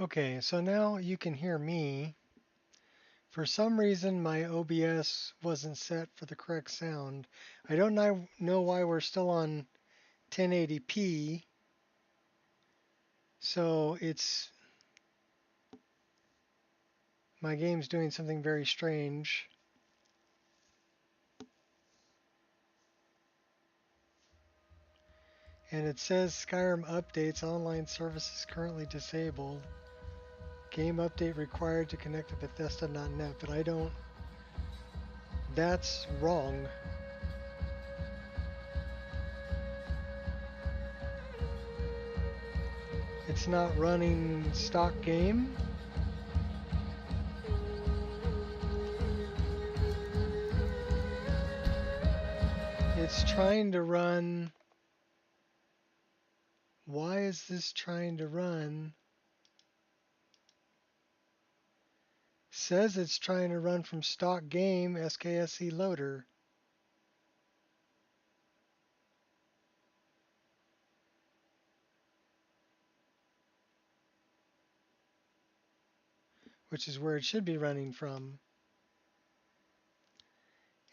Okay, so now you can hear me. For some reason, my OBS wasn't set for the correct sound. I don't know why we're still on 1080p. So my game's doing something very strange. And it says Skyrim updates, online services currently disabled. Game update required to connect to Bethesda.net, but I don't. That's wrong. It's not running stock game. It's trying to run. Why is this trying to run? Says it's trying to run from stock game SKSE loader. Which is where it should be running from.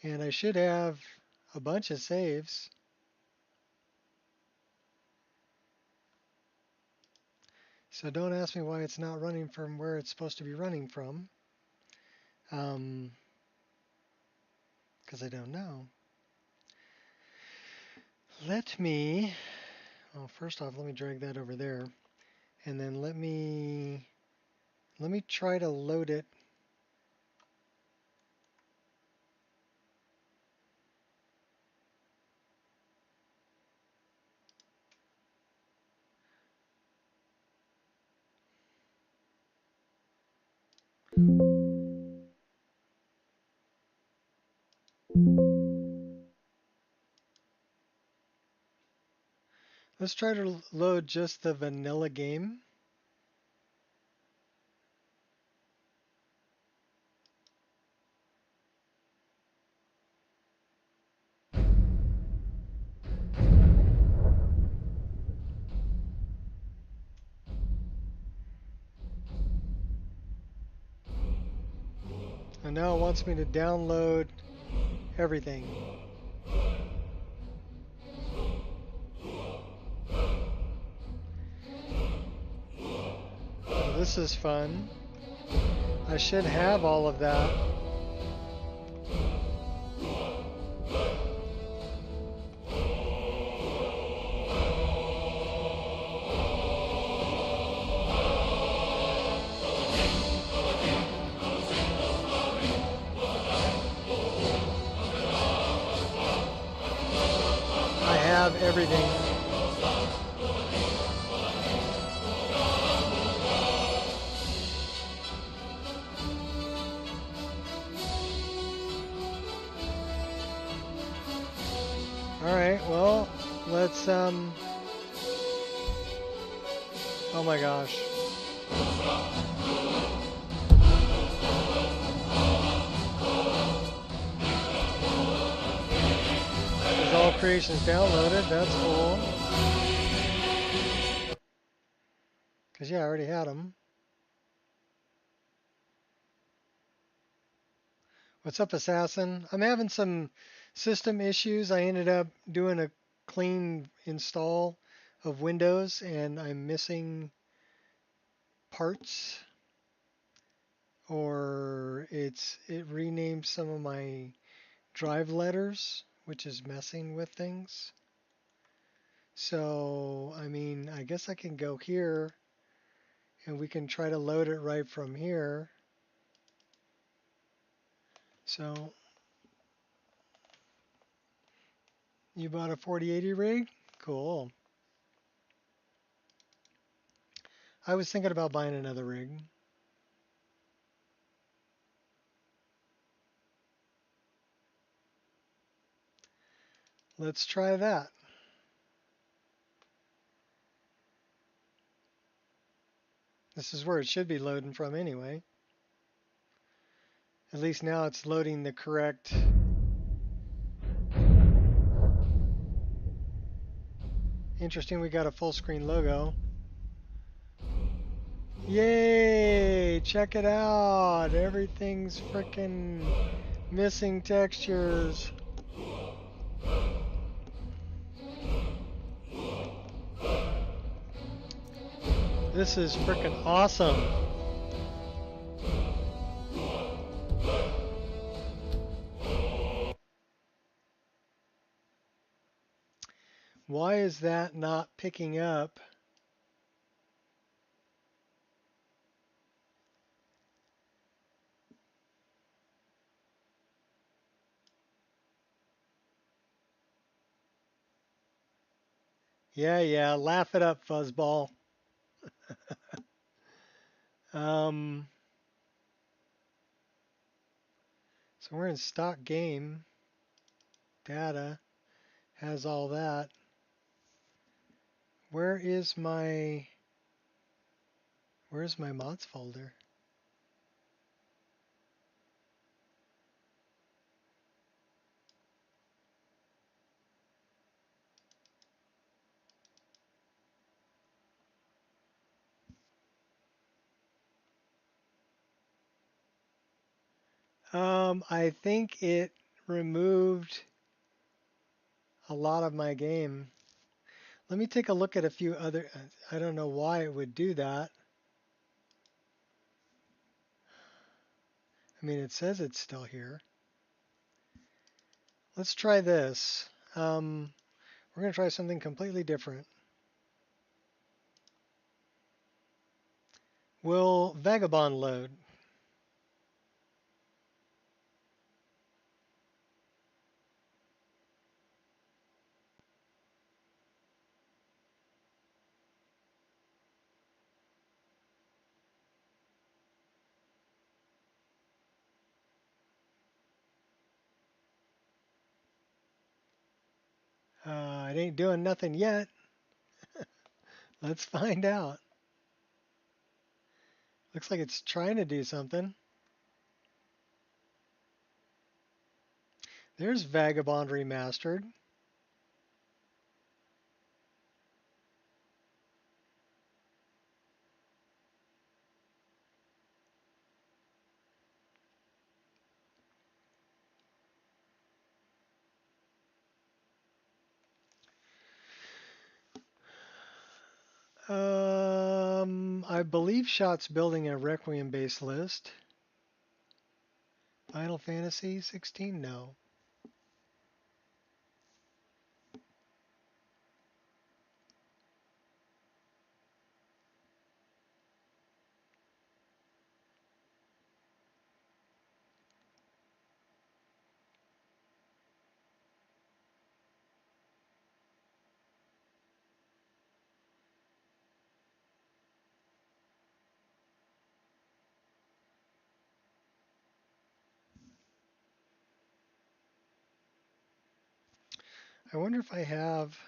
And I should have a bunch of saves. So don't ask me why it's not running from where it's supposed to be running from. Because I don't know. Well, first off, let me drag that over there. And then let me try to load it. Let's try to load just the vanilla game. And now it wants me to download everything. Oh, this is fun. I should have all of that. I have everything. Alright, well, let's, oh my gosh. There's all creations downloaded, that's cool. Because, yeah, I already had them. What's up, Assassin? I'm having some system issues. I ended up doing a clean install of Windows, and I'm missing parts. Or it renamed some of my drive letters, which is messing with things. So, I mean, I guess I can go here and we can try to load it right from here. So, you bought a 4080 rig? Cool. I was thinking about buying another rig. Let's try that. This is where it should be loading from anyway. At least now it's loading the correct. Interesting, we got a full screen logo. Yay! Check it out. Everything's frickin' missing textures. This is frickin' awesome. Why is that not picking up? Yeah, laugh it up, Fuzzball. Um, so we're in stock game. Data has all that. Where's my mods folder? I think it removed a lot of my game. Let me take a look at a few other. I don't know why it would do that. I mean, it says it's still here. Let's try this. We're going to try something completely different. Will Vagabond load? It ain't doing nothing yet. Let's find out. Looks like it's trying to do something. There's Vagabond Remastered. I believe Shot's building a Requiem base list. Final Fantasy 16? No. I wonder if I have.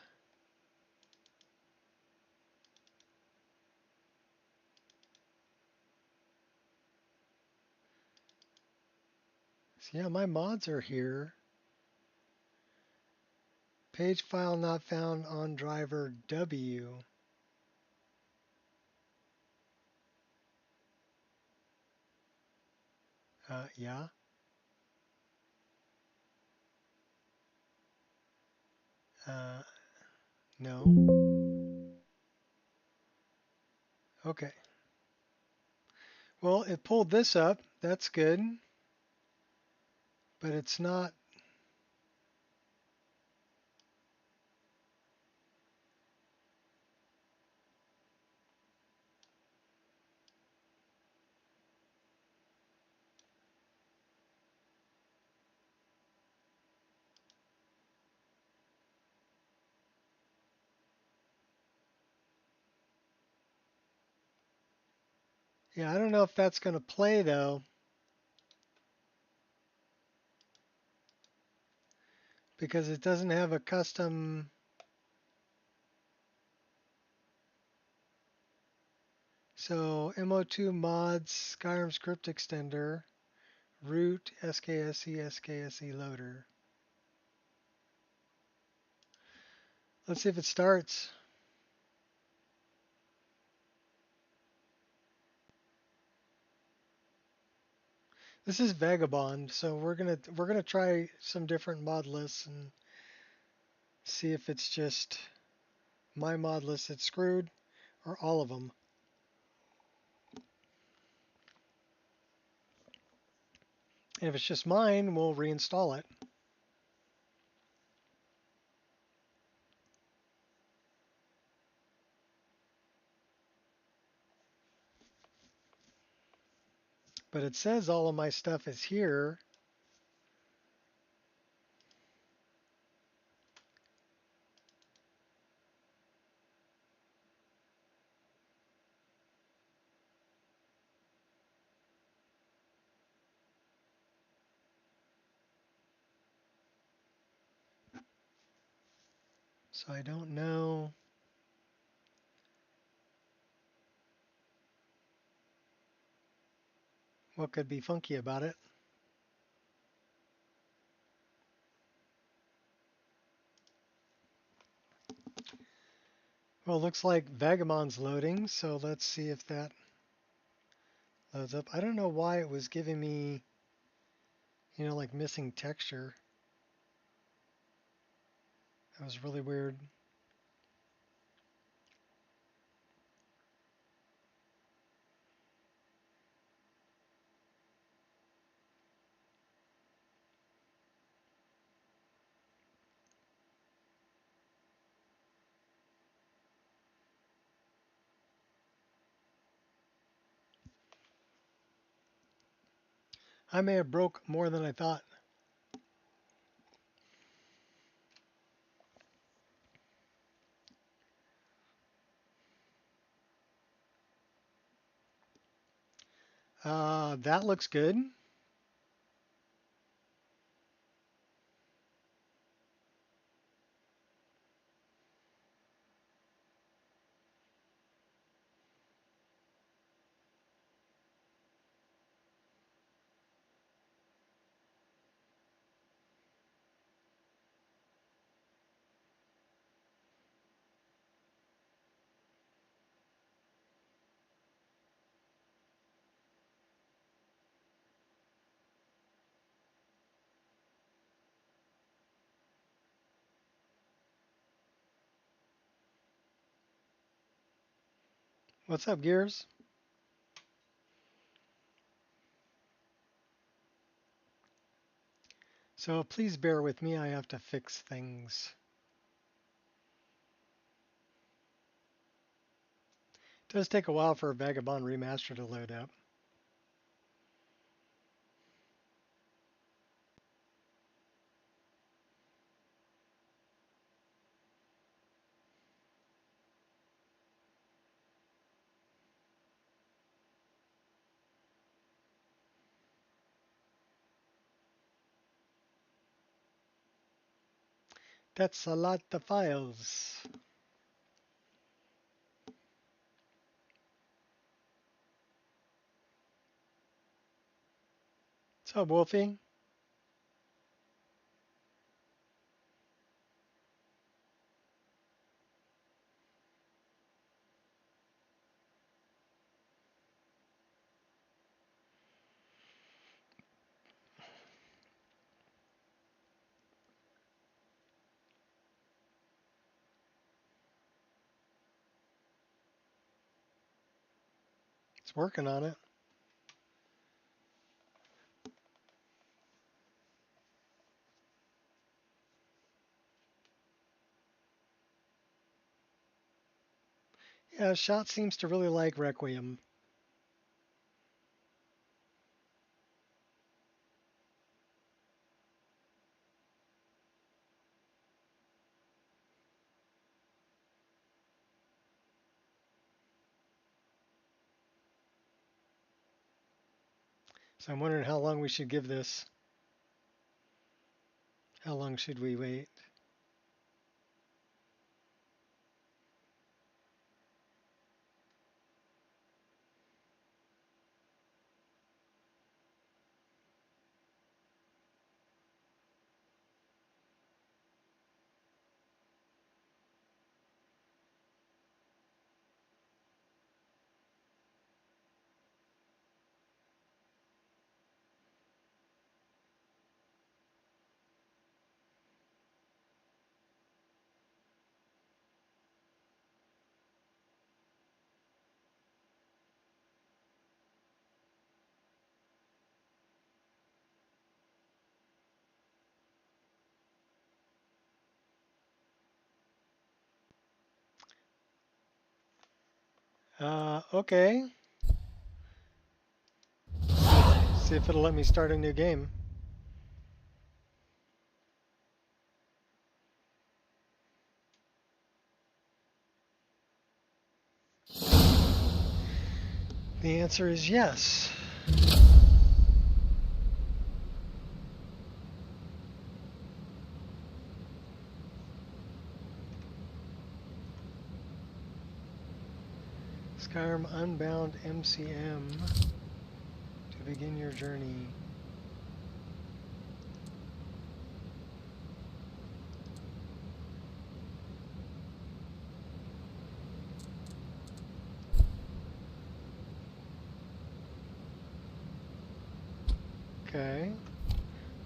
So yeah, my mods are here. Page file not found on driver W. Yeah. Uh, no. Okay. Well, it pulled this up. That's good. But it's not. Yeah, I don't know if that's going to play though, because it doesn't have a custom. So MO2 mods, Skyrim script extender, root, SKSE loader. Let's see if it starts. This is Vagabond, so we're gonna try some different mod lists and see if it's just my mod list that's screwed or all of them. And if it's just mine, we'll reinstall it. But it says all of my stuff is here. So I don't know what could be funky about it. Well, it looks like Vagabond's loading, so let's see if that loads up. I don't know why it was giving me, like missing texture. That was really weird. I may have broke more than I thought. That looks good. What's up, Gears? So please bear with me. I have to fix things. It does take a while for a Vagabond remaster to load up. That's a lot of files. What's up, Wolfie? It's working on it. Yeah, Shot seems to really like Requiem. So I'm wondering how long we should give this. How long should we wait? Okay. See if it'll let me start a new game. The answer is yes. Skyrim Unbound MCM to begin your journey. Okay.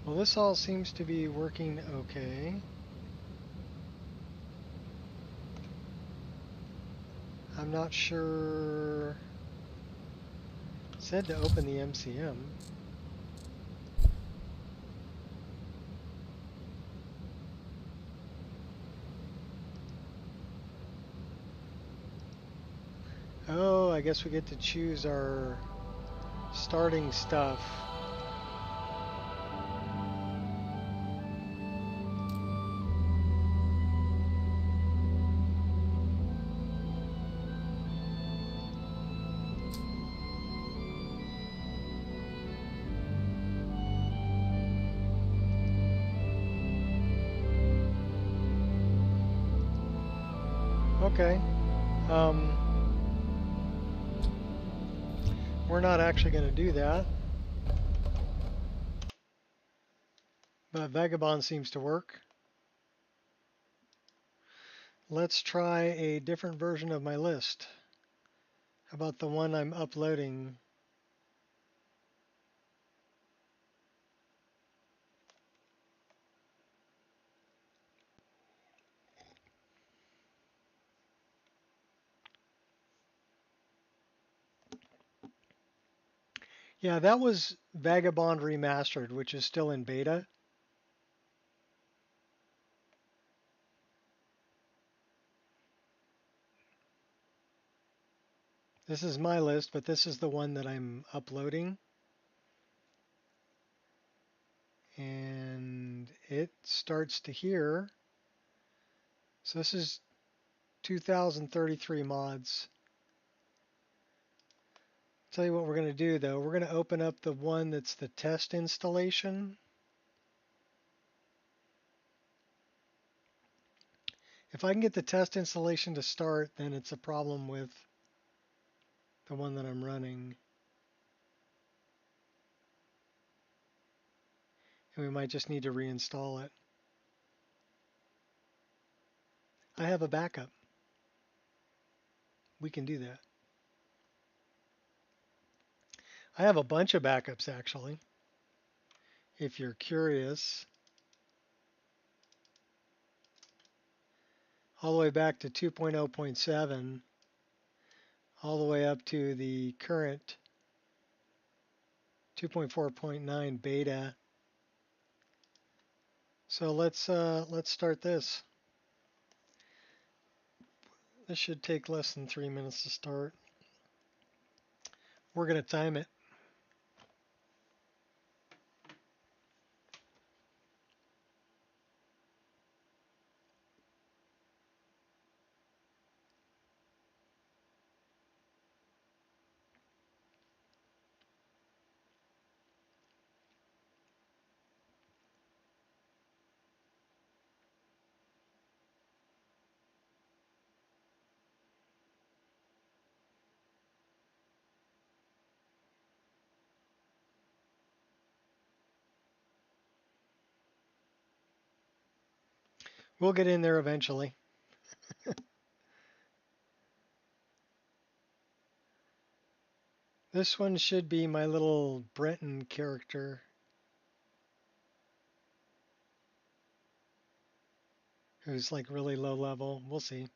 Well, this all seems to be working okay. I'm not sure. It said to open the MCM. Oh, I guess we get to choose our starting stuff. Okay. We're not actually going to do that. But Vagabond seems to work. Let's try a different version of my list. How about the one I'm uploading? Yeah, that was Vagabond Remastered, which is still in beta. This is my list, but this is the one that I'm uploading. And it starts to here. So this is 2033 mods. Tell you what we're going to do though. We're going to open up the one that's the test installation. If I can get the test installation to start, then it's a problem with the one that I'm running. And we might just need to reinstall it. I have a backup. We can do that. I have a bunch of backups actually, if you're curious. All the way back to 2.0.7, all the way up to the current 2.4.9 beta. So let's start this. This should take less than 3 minutes to start. We're going to time it. We'll get in there eventually. This one should be my little Breton character, who's like really low level. We'll see.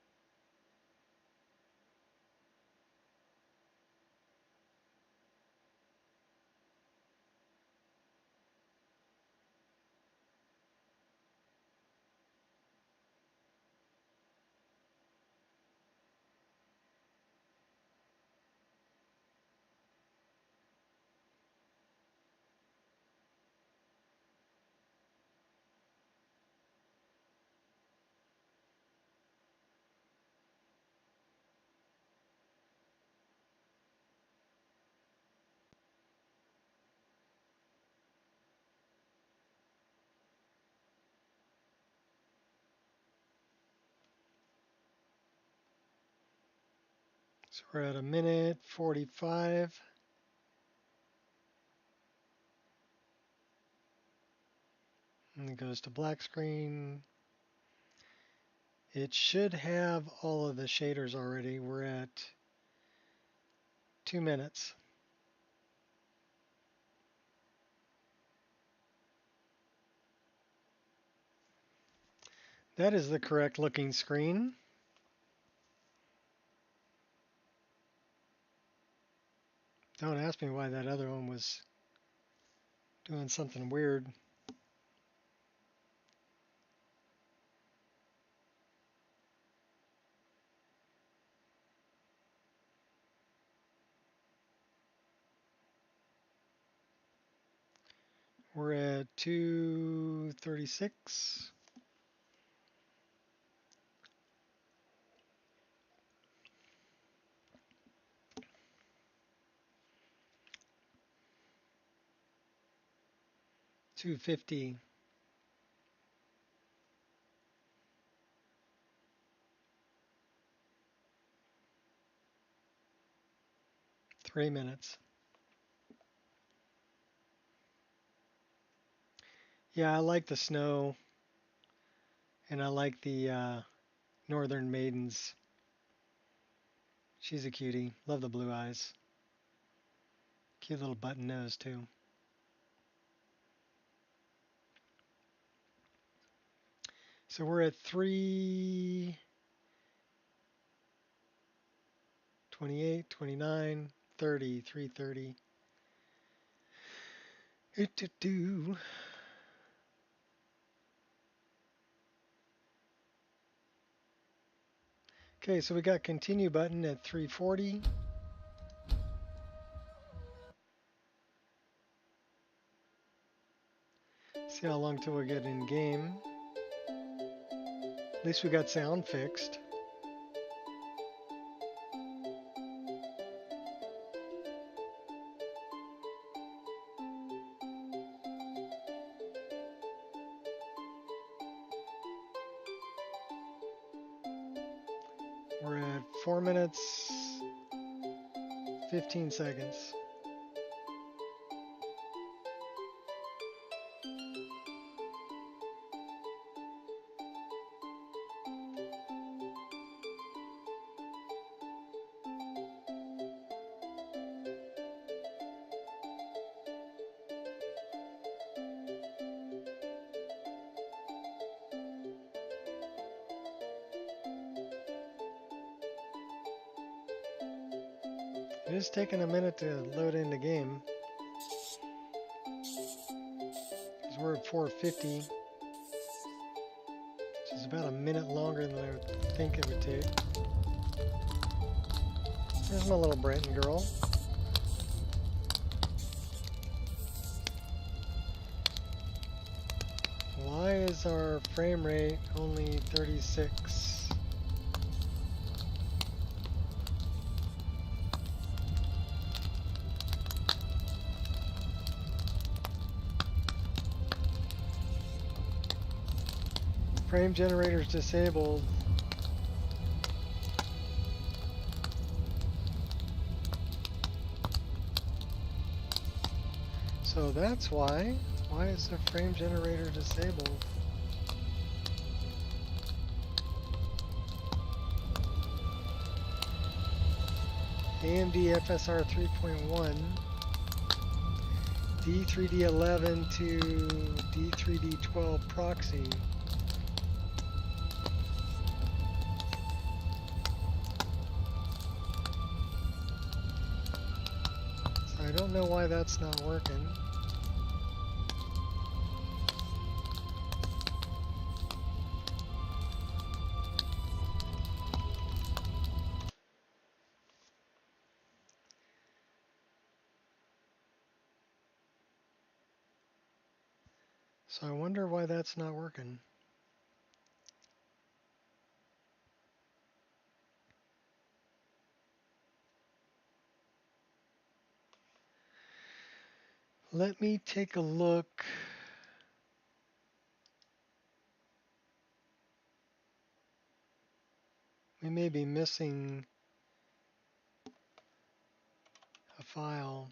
So we're at 1:45. And it goes to black screen. It should have all of the shaders already. We're at 2 minutes. That is the correct looking screen. Don't ask me why that other one was doing something weird. We're at 2:36. $2.50. 3 minutes. Yeah, I like the snow, and I like the Northern Maidens. She's a cutie. Love the blue eyes. Cute little button nose, too. So we're at 3:28, 29, 30, 3:30. Do. Okay, so we got continue button at 3:40. See how long till we get in game. At least we got sound fixed. We're at 4 minutes, 15 seconds. It is taking a minute to load in the game. Because we're at 4:50, which is about a minute longer than I would think it would take. There's my little Brenton girl. Why is our frame rate only 36? Frame generator's disabled. So that's why. Why is the frame generator disabled? AMD FSR 3.1, D3D11 to D3D12 proxy. So I don't know why that's not working. So I wonder why that's not working. Let me take a look. We may be missing file.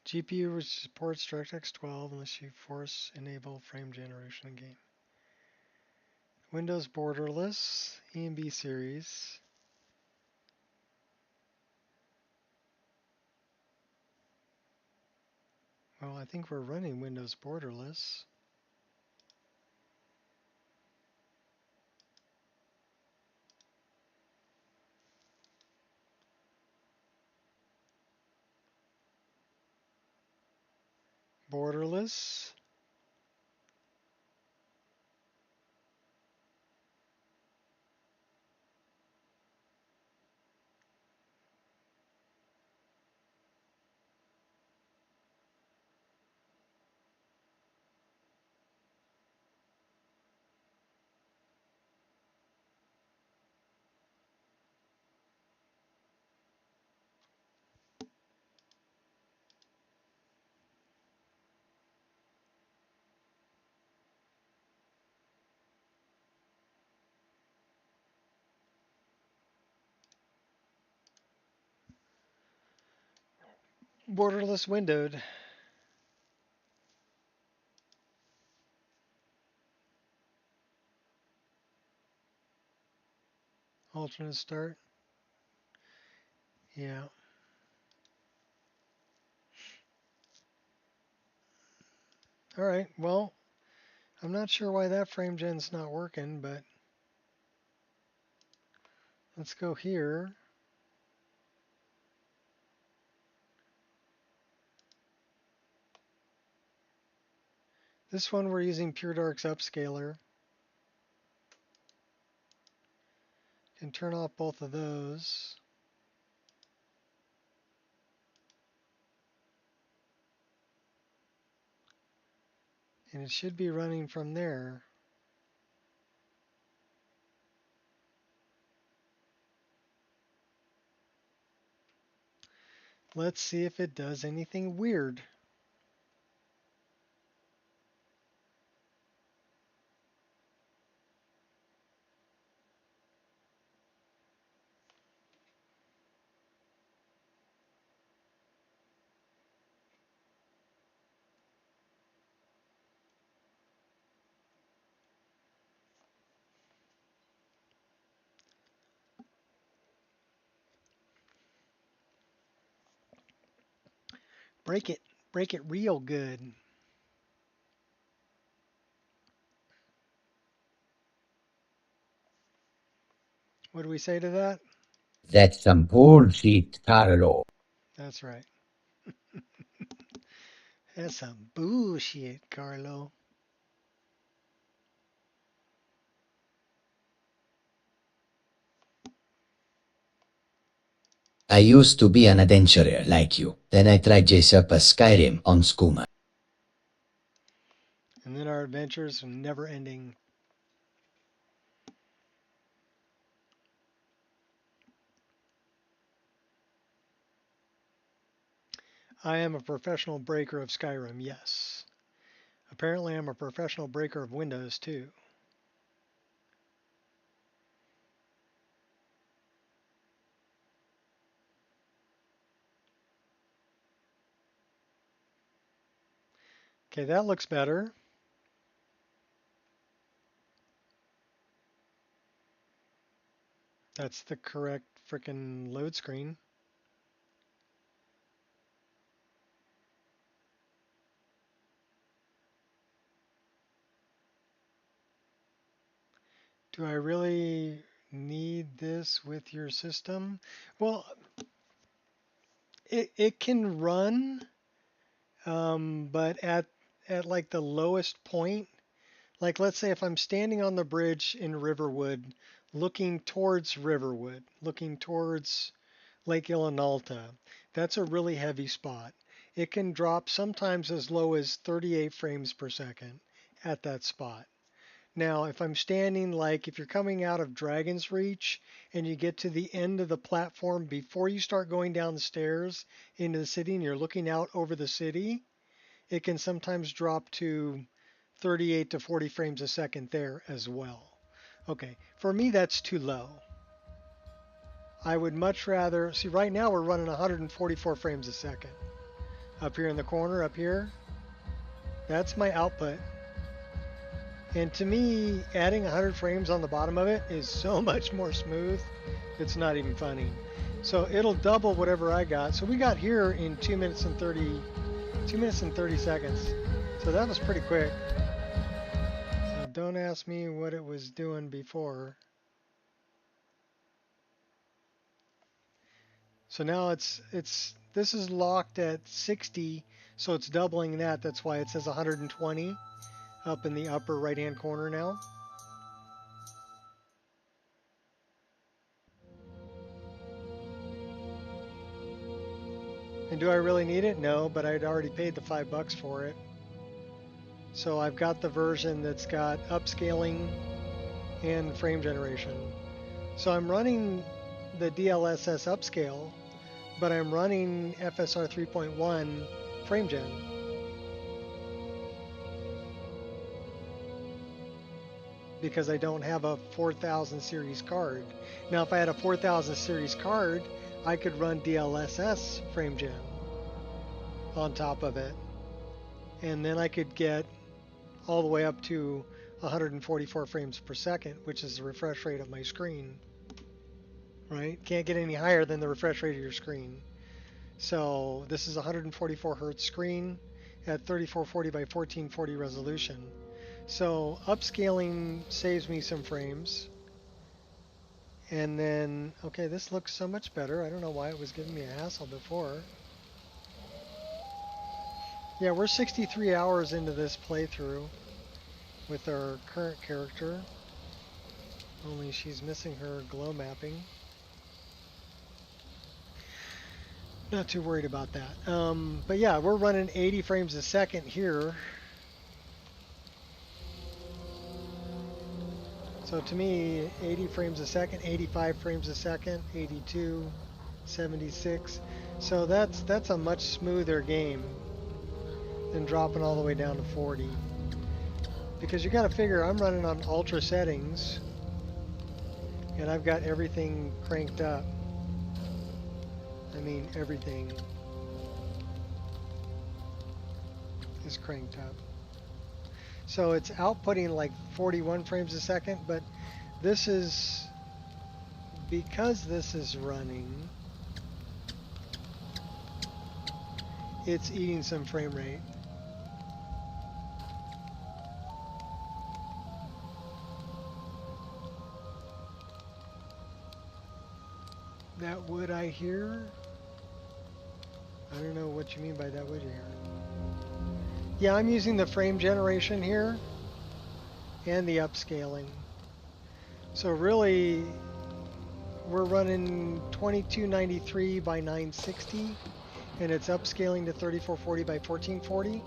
GPU supports DirectX 12 unless you force enable frame generation in game. Windows borderless, EMB series. Well, I think we're running Windows borderless. Borderless. Borderless windowed. Alternate start. Yeah. All right. Well, I'm not sure why that frame gen's not working, but let's go here. This one we're using PureDark's upscaler. Can turn off both of those. And it should be running from there. Let's see if it does anything weird. Break it. Break it real good. What do we say to that? That's some bullshit, Carlo. That's right. That's some bullshit, Carlo. I used to be an adventurer like you. Then I tried J-Sup a Skyrim on Skooma. And then our adventures are never ending. I am a professional breaker of Skyrim, yes. Apparently I'm a professional breaker of Windows too. Okay, that looks better. That's the correct frickin' load screen. Do I really need this with your system? Well, it can run, but at like the lowest point, like let's say if I'm standing on the bridge in Riverwood, looking towards Riverwood, looking towards Lake Ilinalta, that's a really heavy spot. It can drop sometimes as low as 38 frames per second at that spot. Now, if I'm standing, like if you're coming out of Dragon's Reach and you get to the end of the platform before you start going down the stairs into the city and you're looking out over the city, it can sometimes drop to 38 to 40 frames a second there as well. Okay, for me that's too low. I would much rather, see right now we're running 144 frames a second. Up here in the corner, up here, that's my output. And to me, adding 100 frames on the bottom of it is so much more smooth, it's not even funny. So it'll double whatever I got. So we got here in 2 minutes and 30 seconds. So that was pretty quick. So don't ask me what it was doing before. So now this is locked at 60, so it's doubling that. That's why it says 120 up in the upper right-hand corner now. And do I really need it? No, but I'd already paid the $5 for it. So I've got the version that's got upscaling and frame generation. So I'm running the DLSS upscale, but I'm running FSR 3.1 frame gen. Because I don't have a 4000 series card. Now if I had a 4000 series card, I could run DLSS frame gen on top of it. And then I could get all the way up to 144 frames per second, which is the refresh rate of my screen. Right? Can't get any higher than the refresh rate of your screen. So this is a 144 hertz screen at 3440 by 1440 resolution. So upscaling saves me some frames. And then, okay, this looks so much better. I don't know why it was giving me a hassle before. Yeah, we're 63 hours into this playthrough with our current character. Only she's missing her glow mapping. Not too worried about that. But yeah, we're running 80 frames a second here. So to me, 80 frames a second, 85 frames a second, 82, 76. So that's a much smoother game than dropping all the way down to 40. Because you got to figure I'm running on ultra settings and I've got everything cranked up. I mean, everything is cranked up. So it's outputting like 41 frames a second, but this is, because this is running, it's eating some frame rate. That wood I hear? I don't know what you mean by that wood you hear. Yeah, I'm using the frame generation here and the upscaling. So really, we're running 2293 by 960 and it's upscaling to 3440 by 1440.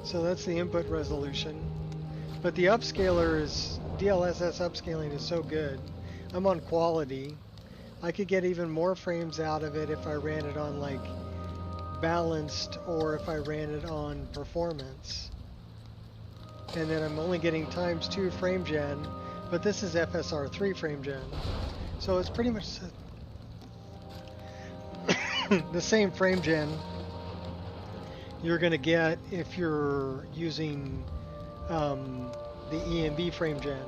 So that's the input resolution. But the upscaler is, DLSS upscaling is so good. I'm on quality. I could get even more frames out of it if I ran it on like balanced or if I ran it on performance. And then I'm only getting ×2 frame gen, but this is FSR 3 frame gen. So it's pretty much the same frame gen you're going to get if you're using the EMB frame gen.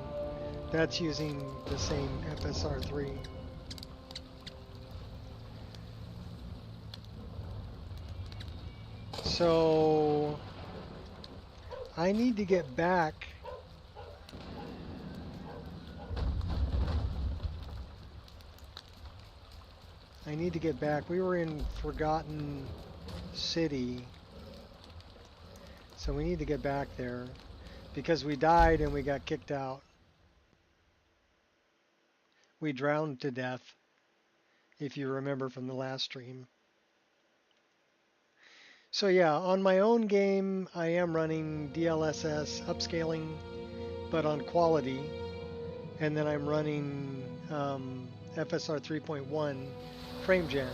That's using the same FSR 3. So I need to get back I need to get back. We were in Forgotten City, so we need to get back there because we died and we got kicked out. We drowned to death, if you remember from the last stream. So yeah, on my own game, I am running DLSS upscaling, but on quality, and then I'm running FSR 3.1 frame gen.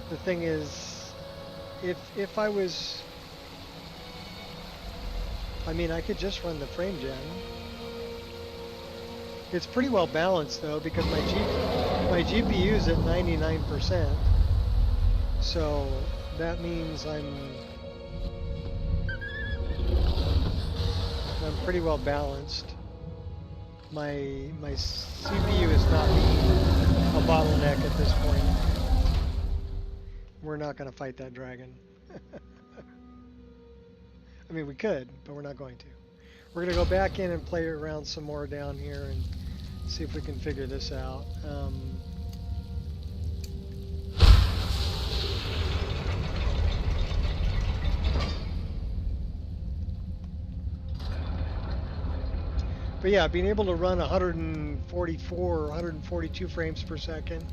The thing is, if I was, I mean, I could just run the frame gen. It's pretty well balanced though, because my GPU is at 99%. So that means I'm pretty well balanced. My CPU is not being a bottleneck at this point. We're not going to fight that dragon. I mean, we could, but we're not going to. We're going to go back in and play around some more down here and see if we can figure this out. But yeah, being able to run 144, 142 frames per second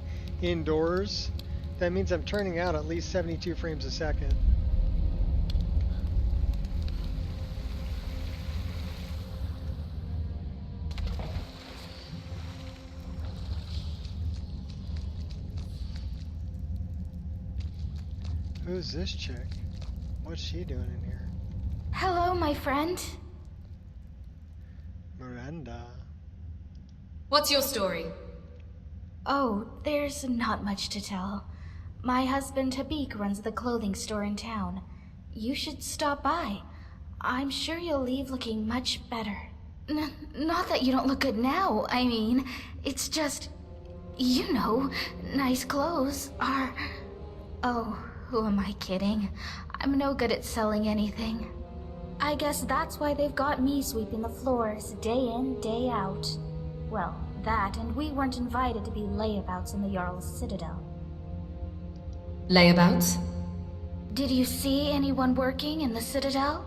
indoors, that means I'm turning out at least 72 frames a second. Who's this chick? What's she doing in here? Hello, my friend. Miranda. What's your story? Oh, there's not much to tell. My husband Habik runs the clothing store in town. You should stop by. I'm sure you'll leave looking much better. Not that you don't look good now, I mean. It's just, you know, nice clothes are... Oh, who am I kidding? I'm no good at selling anything. I guess that's why they've got me sweeping the floors day in, day out. Well, that, and we weren't invited to be layabouts in the Jarl's Citadel. Layabouts? Did you see anyone working in the Citadel?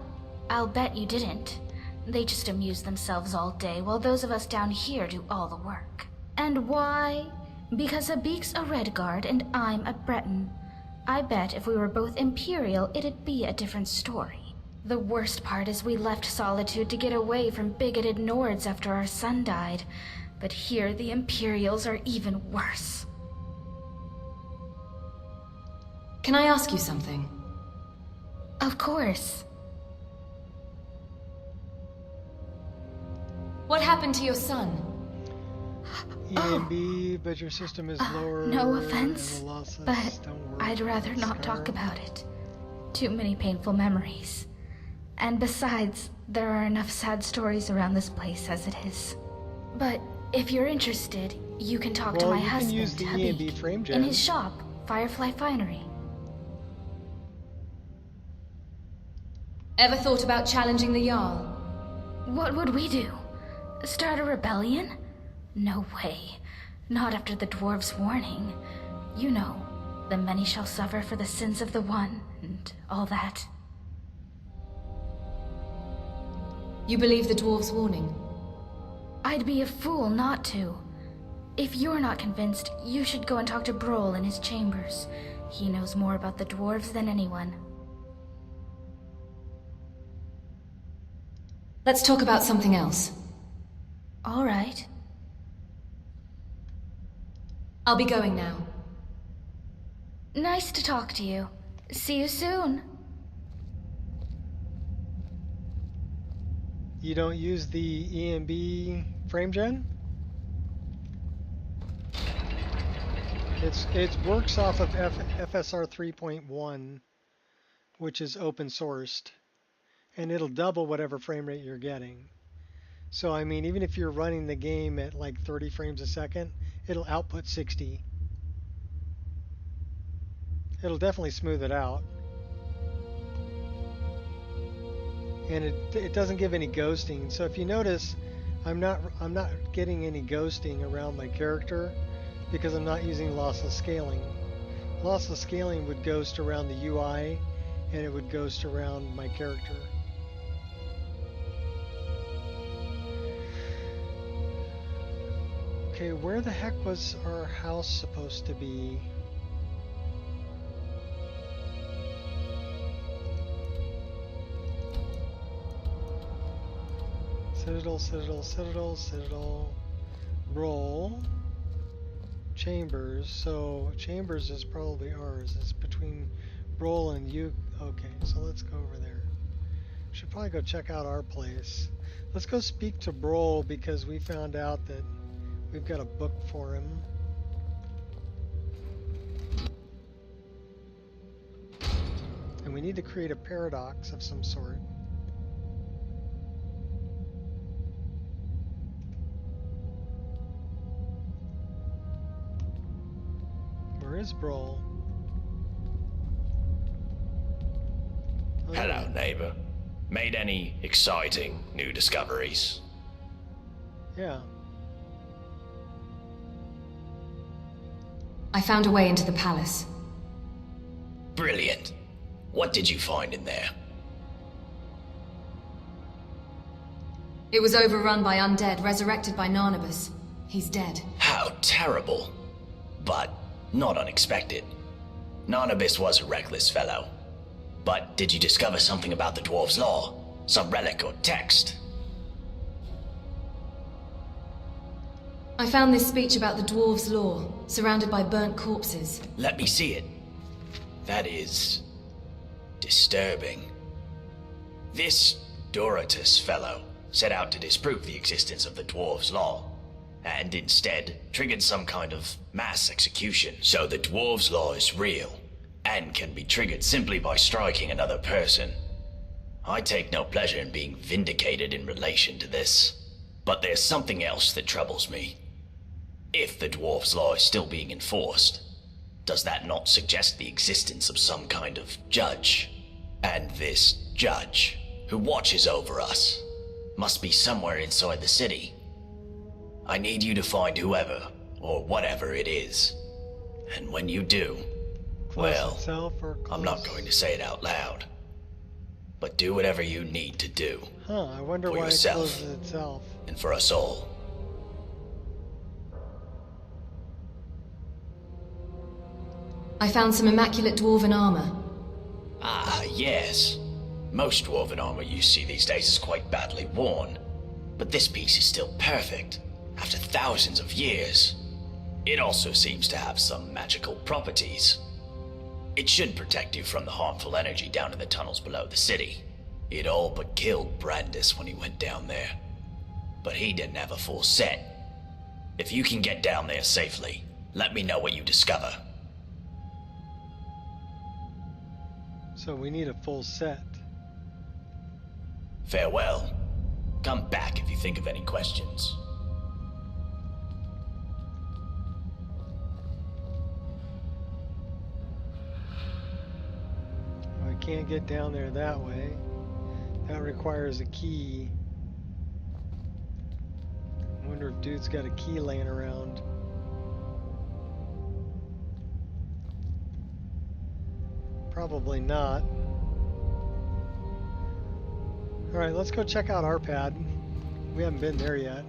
I'll bet you didn't. They just amuse themselves all day while those of us down here do all the work. And why? Because Habik's a Redguard and I'm a Breton. I bet if we were both Imperial, it'd be a different story. The worst part is we left Solitude to get away from bigoted Nords after our son died. But here the Imperials are even worse. Can I ask you something? Of course. What happened to your son? EMB, but your system is lower. No offense, and the losses, but don't worry, I'd rather not talk about it. Too many painful memories. And besides, there are enough sad stories around this place as it is. But if you're interested, you can talk to my husband, can use the EMB frame gen in his shop, Firefly Finery. Ever thought about challenging the Jarl? What would we do? Start a rebellion? No way. Not after the dwarves' warning. You know, the many shall suffer for the sins of the one, and all that. You believe the dwarves' warning? I'd be a fool not to. If you're not convinced, you should go and talk to Broll in his chambers. He knows more about the dwarves than anyone. Let's talk about something else. All right. I'll be going now. Nice to talk to you. See you soon. You don't use the EMB frame gen? It works off of FSR 3.1, which is open sourced, and it'll double whatever frame rate you're getting. So I mean, even if you're running the game at like 30 frames a second, it'll output 60. It'll definitely smooth it out. And it doesn't give any ghosting. So if you notice, I'm not getting any ghosting around my character because I'm not using lossless scaling. Lossless scaling would ghost around the UI and it would ghost around my character. Okay, where the heck was our house supposed to be? Citadel, Citadel, Citadel, Citadel. Roll. Chambers. So Chambers is probably ours. It's between Roll and you. Okay, so let's go over there. Should probably go check out our place. Let's go speak to Broll because we found out that we've got a book for him. And we need to create a paradox of some sort. Where is Broll? Oh, Hello, neighbor. Made any exciting new discoveries? yeah. I found a way into the palace. Brilliant. What did you find in there? It was overrun by undead, resurrected by Narnabas. He's dead. How terrible. But not unexpected. Narnabas was a reckless fellow. But did you discover something about the Dwarves' Law? Some relic or text? I found this speech about the Dwarves' Law, surrounded by burnt corpses. Let me see it. That is disturbing. This Dorotus fellow set out to disprove the existence of the Dwarves' Law, and instead triggered some kind of mass execution. So the Dwarves' Law is real, and can be triggered simply by striking another person. I take no pleasure in being vindicated in relation to this, but there's something else that troubles me. If the Dwarves' Law is still being enforced, does that not suggest the existence of some kind of judge? And this judge, who watches over us, must be somewhere inside the city. I need you to find whoever, or whatever it is. And when you do, well, I'm not going to say it out loud, but do whatever you need to do. Huh, I wonder for why yourself, it closes itself. and for us all. I found some immaculate dwarven armor. Ah, yes. Most dwarven armor you see these days is quite badly worn, but this piece is still perfect, after thousands of years. It also seems to have some magical properties. It should protect you from the harmful energy down in the tunnels below the city. It all but killed Brandis when he went down there. But he didn't have a full set. If you can get down there safely, let me know what you discover. So we need a full set. Farewell. Come back if you think of any questions. We can't get down there that way. That requires a key. I wonder if dude's got a key laying around. Probably not. Alright, let's go check out our pad. We haven't been there yet.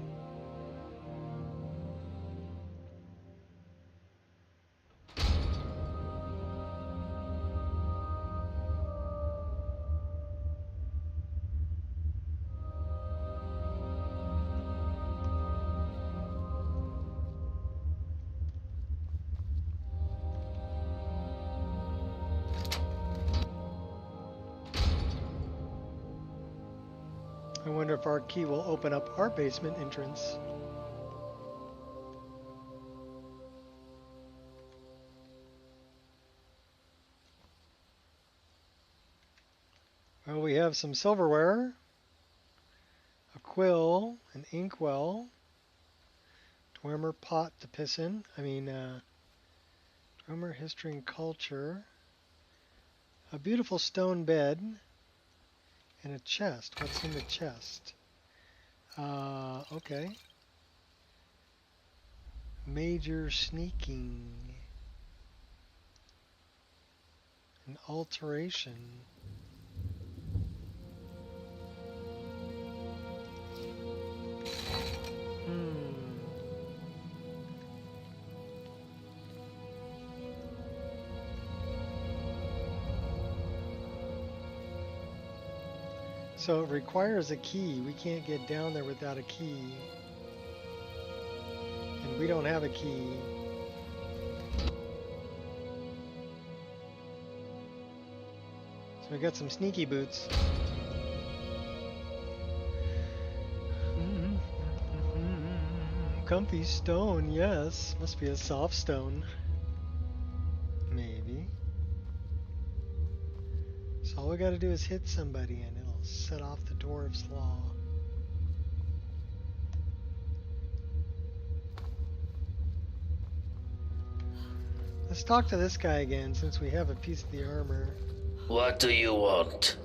I wonder if our key will open up our basement entrance. Well, we have some silverware, a quill, an inkwell, Dwemer pot to piss in. Dwemer history and culture, a beautiful stone bed, and a chest. What's in the chest? Okay. Major sneaking. An alteration. So it requires a key. We can't get down there without a key. And we don't have a key. So we got some sneaky boots. Comfy stone, yes. Must be a soft stone. Maybe. So all we gotta do is hit somebody and it'll set off the dwarves' law. Let's talk to this guy again since we have a piece of the armor. What do you want?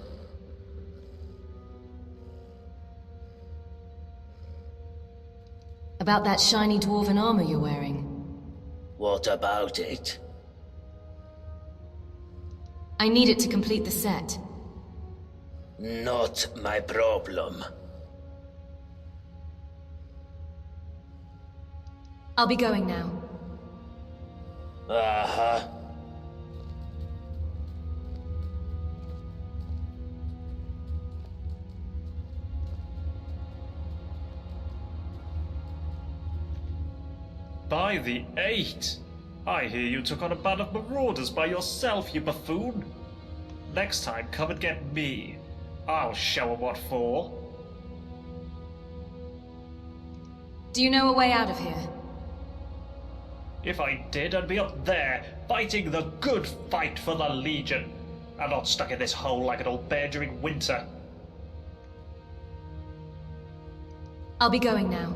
About that shiny dwarven armor you're wearing. What about it? I need it to complete the set. Not my problem. I'll be going now. Uh-huh. By the 8! I hear you took on a band of marauders by yourself, you buffoon! Next time, come and get me. I'll show 'em what for. Do you know a way out of here? If I did, I'd be up there, fighting the good fight for the Legion, and not stuck in this hole like an old bear during winter. I'll be going now.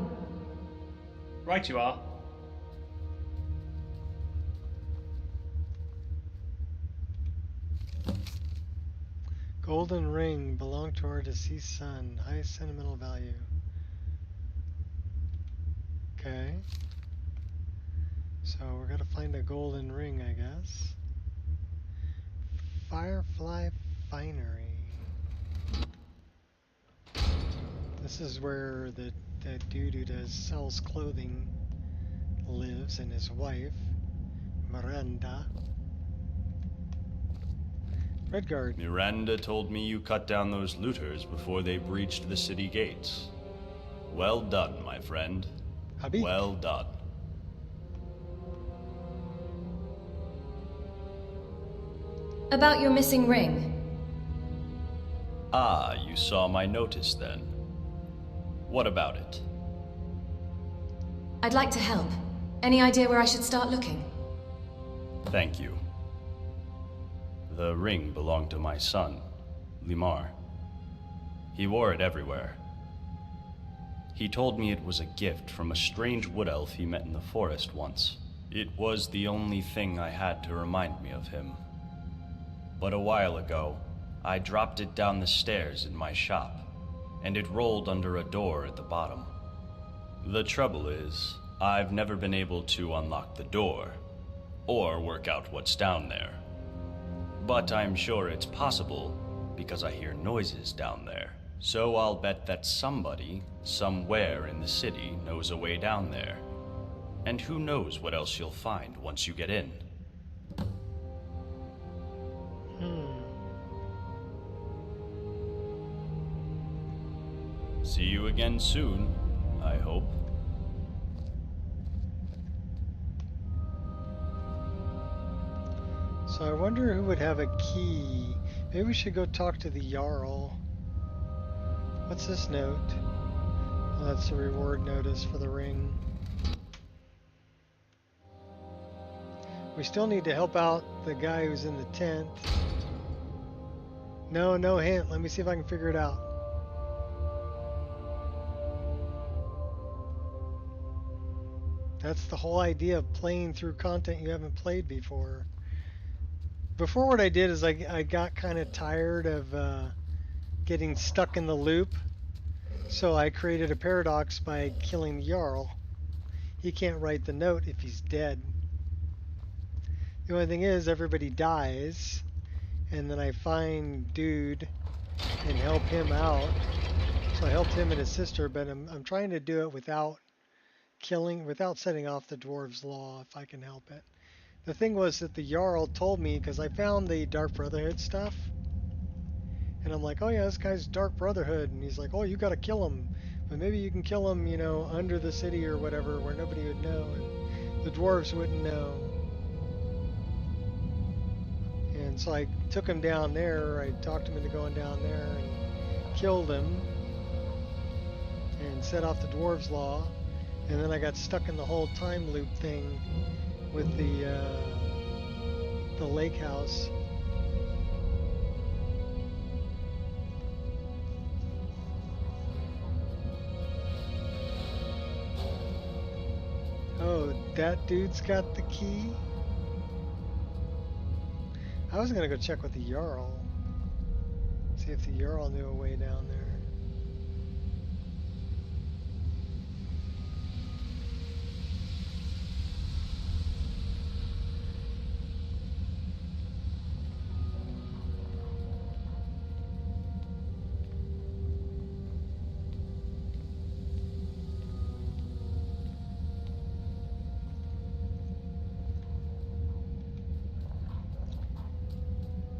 Right you are. Golden ring belonged to our deceased son. High sentimental value. Okay. So we're gonna find a golden ring, I guess. Firefly Finery. This is where that dude who sells clothing lives, and his wife, Miranda. Redguard. Miranda told me you cut down those looters before they breached the city gates. Well done, my friend. Hubby? Well done. About your missing ring. Ah, you saw my notice then. What about it? I'd like to help. Any idea where I should start looking? Thank you. The ring belonged to my son, Limar. He wore it everywhere. He told me it was a gift from a strange wood elf he met in the forest once. It was the only thing I had to remind me of him. But a while ago, I dropped it down the stairs in my shop, and it rolled under a door at the bottom. The trouble is, I've never been able to unlock the door, or work out what's down there. But I'm sure it's possible, because I hear noises down there. So I'll bet that somebody, somewhere in the city, knows a way down there. And who knows what else you'll find once you get in. See you again soon, I hope. So I wonder who would have a key. Maybe we should go talk to the Jarl. What's this note? Oh, that's the reward notice for the ring. We still need to help out the guy who's in the tent. No hint. Let me see if I can figure it out. That's the whole idea of playing through content you haven't played before. Before, what I did is I got kind of tired of getting stuck in the loop. So I created a paradox by killing the Jarl. He can't write the note if he's dead. The only thing is, everybody dies, and then I find Dude and help him out. So I helped him and his sister, but I'm trying to do it without setting off the Dwarves' Law, if I can help it. The thing was that the Jarl told me, because I found the Dark Brotherhood stuff, and I'm like, oh yeah, this guy's Dark Brotherhood, and he's like, oh, you gotta kill him, but maybe you can kill him, you know, under the city or whatever, where nobody would know, and the Dwarves wouldn't know. And so I took him down there, I talked him into going down there, and killed him, and set off the Dwarves' Law, and then I got stuck in the whole time loop thing with the lake house. Oh, that dude's got the key? I was gonna go check with the Jarl. See if the Jarl knew a way down there.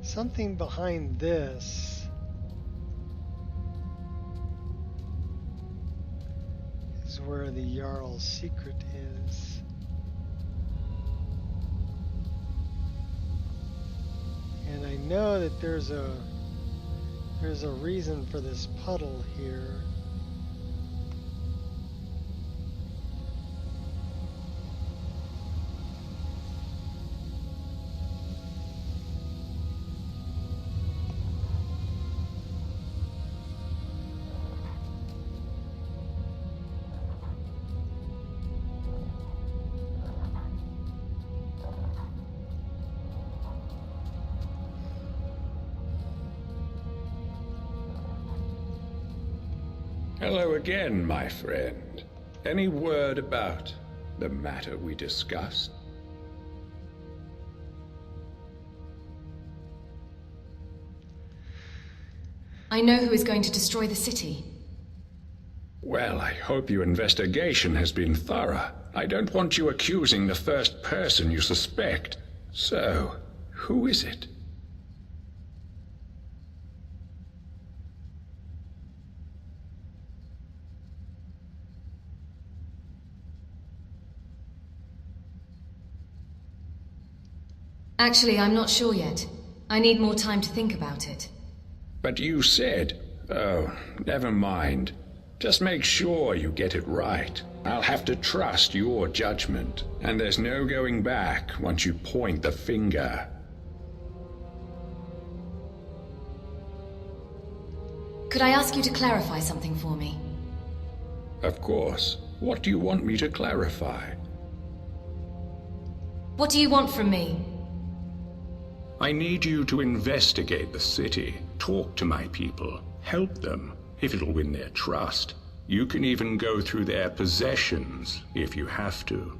Something behind this is where the Jarl's secret is. And I know that there's a reason for this puddle here. Hello again, my friend. Any word about the matter we discussed? I know who is going to destroy the city. Well, I hope your investigation has been thorough. I don't want you accusing the first person you suspect. So, who is it? Actually, I'm not sure yet. I need more time to think about it. But you said... Oh, never mind. Just make sure you get it right. I'll have to trust your judgment, and there's no going back once you point the finger. Could I ask you to clarify something for me? Of course. What do you want me to clarify? What do you want from me? I need you to investigate the city, talk to my people, help them, if it'll win their trust. You can even go through their possessions, if you have to.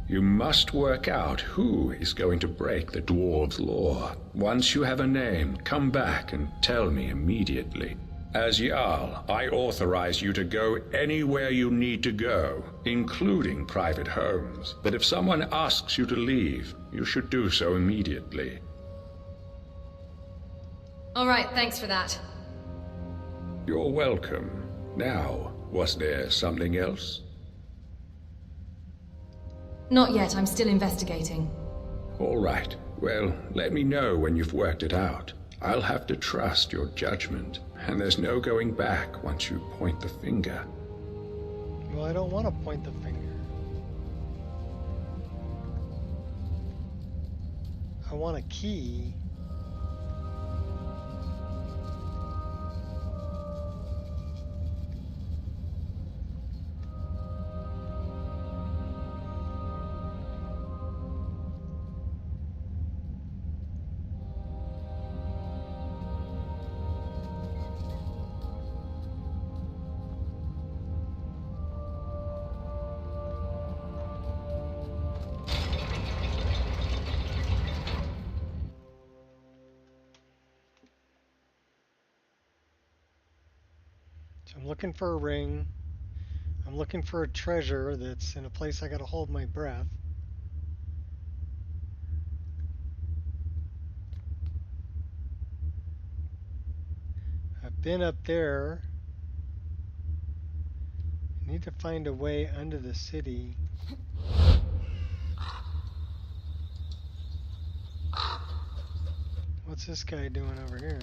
You must work out who is going to break the Dwarves' Law. Once you have a name, come back and tell me immediately. As Jarl, I authorize you to go anywhere you need to go, including private homes. But if someone asks you to leave, you should do so immediately. All right, thanks for that. You're welcome. Now, was there something else? Not yet, I'm still investigating. All right. Well, let me know when you've worked it out. I'll have to trust your judgment, and there's no going back once you point the finger. Well, I don't want to point the finger. I want a key. looking for a ring. I'm looking for a treasure that's in a place I gotta hold my breath. I've been up there. I need to find a way under the city. What's this guy doing over here?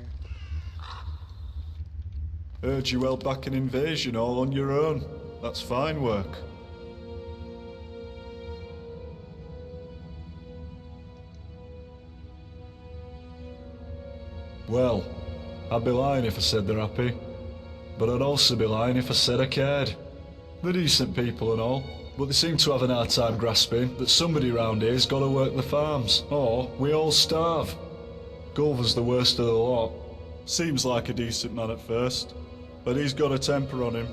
Heard you held back an invasion all on your own. That's fine work. Well, I'd be lying if I said they're happy. But I'd also be lying if I said I cared. They're decent people and all, but they seem to have an hard time grasping that somebody round here's got to work the farms, or we all starve. Gulver's the worst of the lot. Seems like a decent man at first, but he's got a temper on him.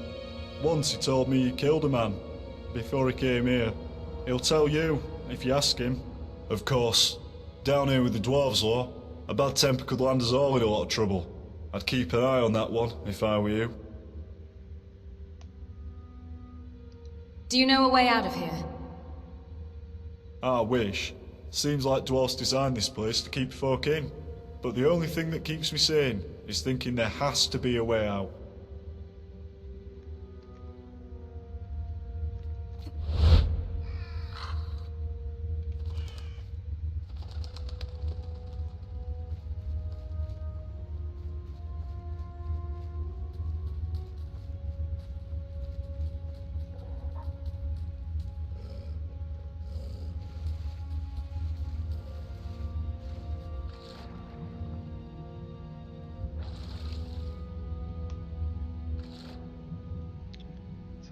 Once he told me he killed a man before he came here. He'll tell you, if you ask him. Of course, down here with the Dwarves Law, a bad temper could land us all in a lot of trouble. I'd keep an eye on that one, if I were you. Do you know a way out of here? I wish. Seems like Dwarfs designed this place to keep folk in. But the only thing that keeps me sane is thinking there has to be a way out.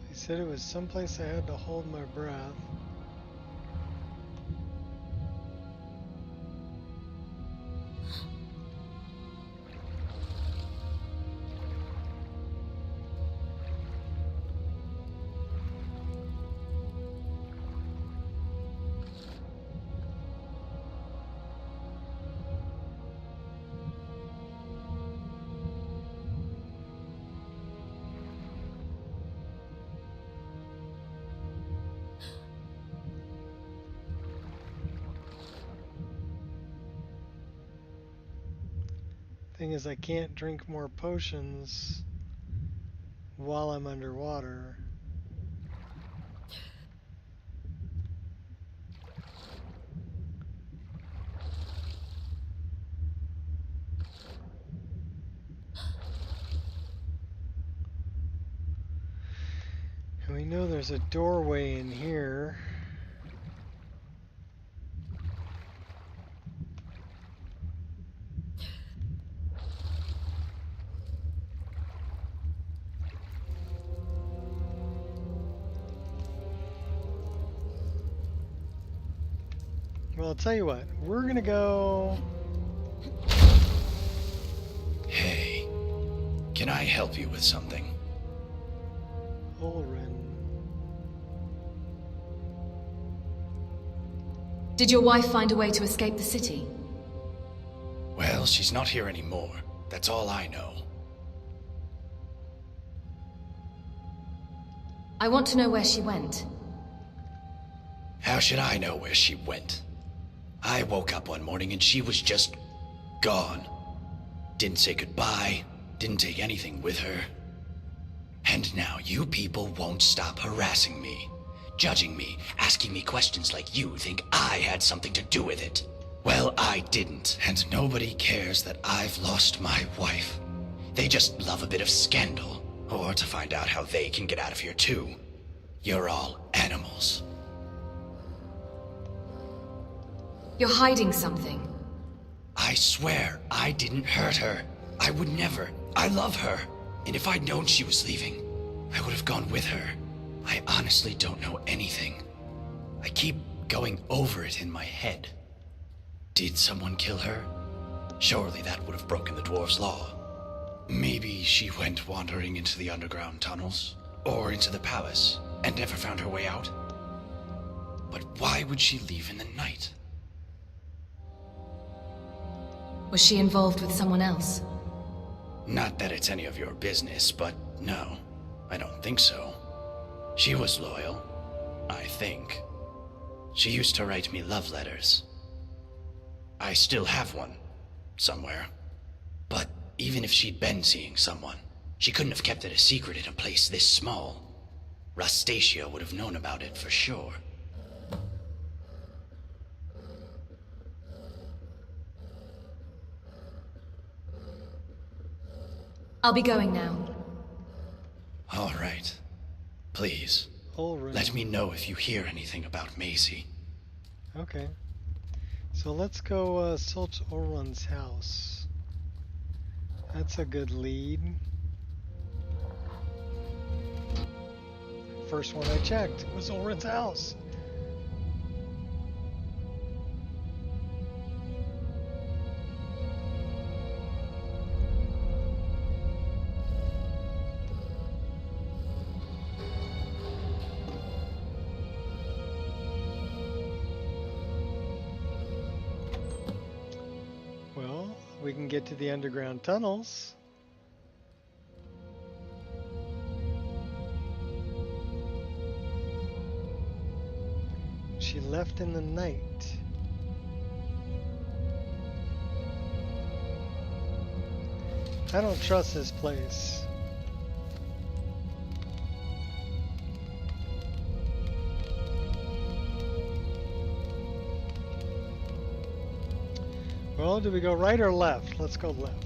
He said it was someplace I had to hold my breath. Thing is, I can't drink more potions while I'm underwater. And we know there's a doorway in here. Well, I'll tell you what, we're gonna go... Hey, can I help you with something? Olrin. Did your wife find a way to escape the city? Well, she's not here anymore. That's all I know. I want to know where she went. How should I know where she went? I woke up one morning and she was just gone. Didn't say goodbye, didn't take anything with her. And now you people won't stop harassing me, judging me, asking me questions like you think I had something to do with it. Well, I didn't, and nobody cares that I've lost my wife. They just love a bit of scandal, or to find out how they can get out of here too. You're all animals. You're hiding something. I swear I didn't hurt her. I would never. I love her. And if I'd known she was leaving, I would have gone with her. I honestly don't know anything. I keep going over it in my head. Did someone kill her? Surely that would have broken the dwarves' law. Maybe she went wandering into the underground tunnels, or into the palace, and never found her way out. But why would she leave in the night? Was she involved with someone else? Not that it's any of your business, but no. I don't think so. She was loyal, I think. She used to write me love letters. I still have one, somewhere. But even if she'd been seeing someone, she couldn't have kept it a secret in a place this small. Rustacia would have known about it for sure. I'll be going now. All right. Please, let me know if you hear anything about Maisie. Okay. So let's go search Orun's house. That's a good lead. First one I checked was Orun's house. Well, we can get to the underground tunnels. She left in the night. I don't trust this place. Well, do we go right or left? Let's go left.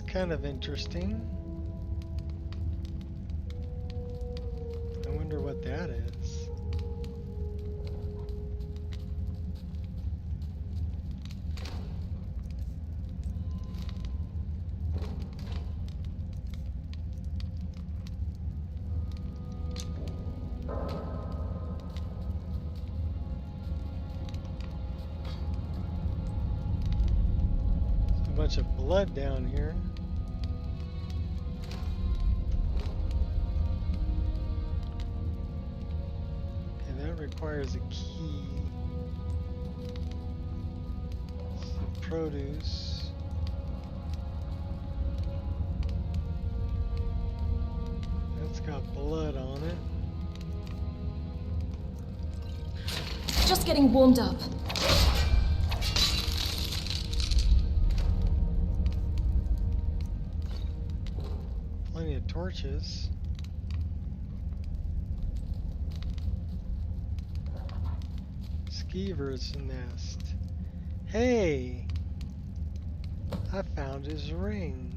Kind of interesting. I wonder what that is. There's a bunch of blood down here. Requires a key. Some produce. That's got blood on it. Just getting warmed up. Plenty of torches. Skeever's nest. Hey! I found his ring.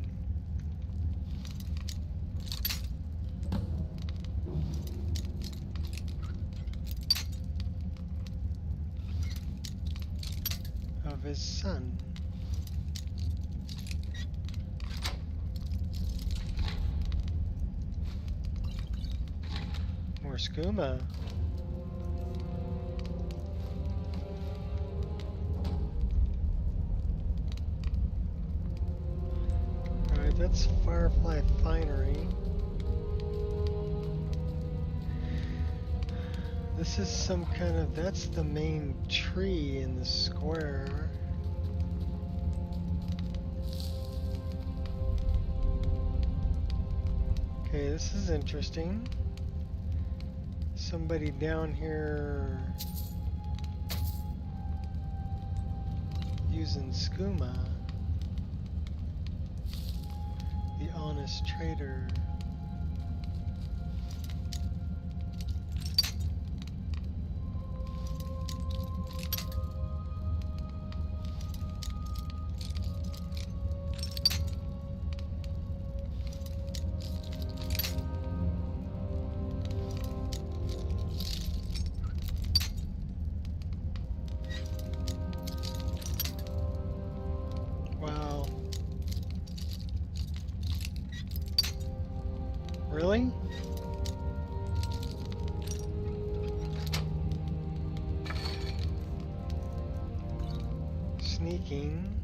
Of his son. More skooma. That's Firefly Finery. This is some kind of, that's the main tree in the square. Okay, this is interesting. Somebody down here using skooma. The honest trader. Really? Sneaking.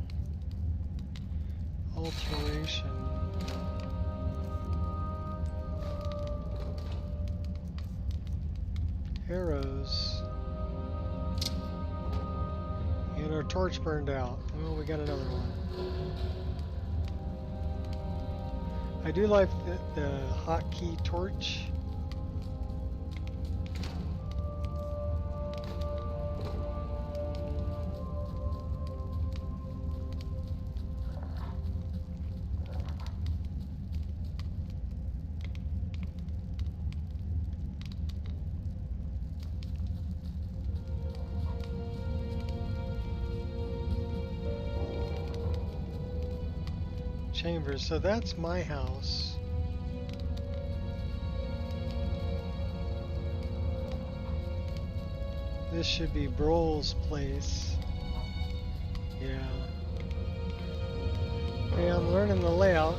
Alteration. Arrows. And our torch burned out. Well, we got another one. I do like the hotkey torch. Chambers, so that's my house. This should be Brohl's place. Yeah. Okay, I'm learning the layout.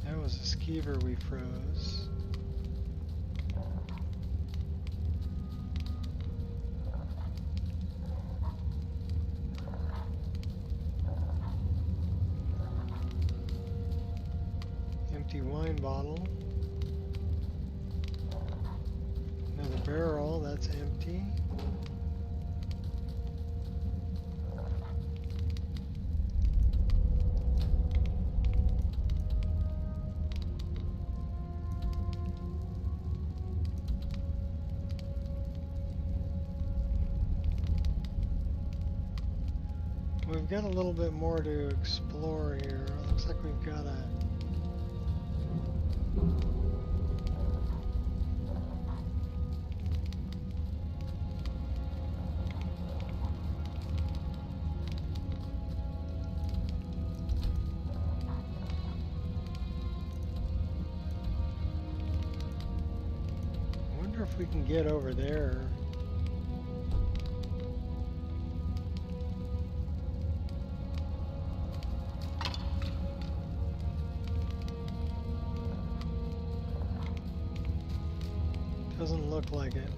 That was a skeever we froze. Empty wine bottle. Another barrel, that's empty. We've got a little bit more to explore here. Looks like we've got a I wonder if we can get over there. Doesn't look like it.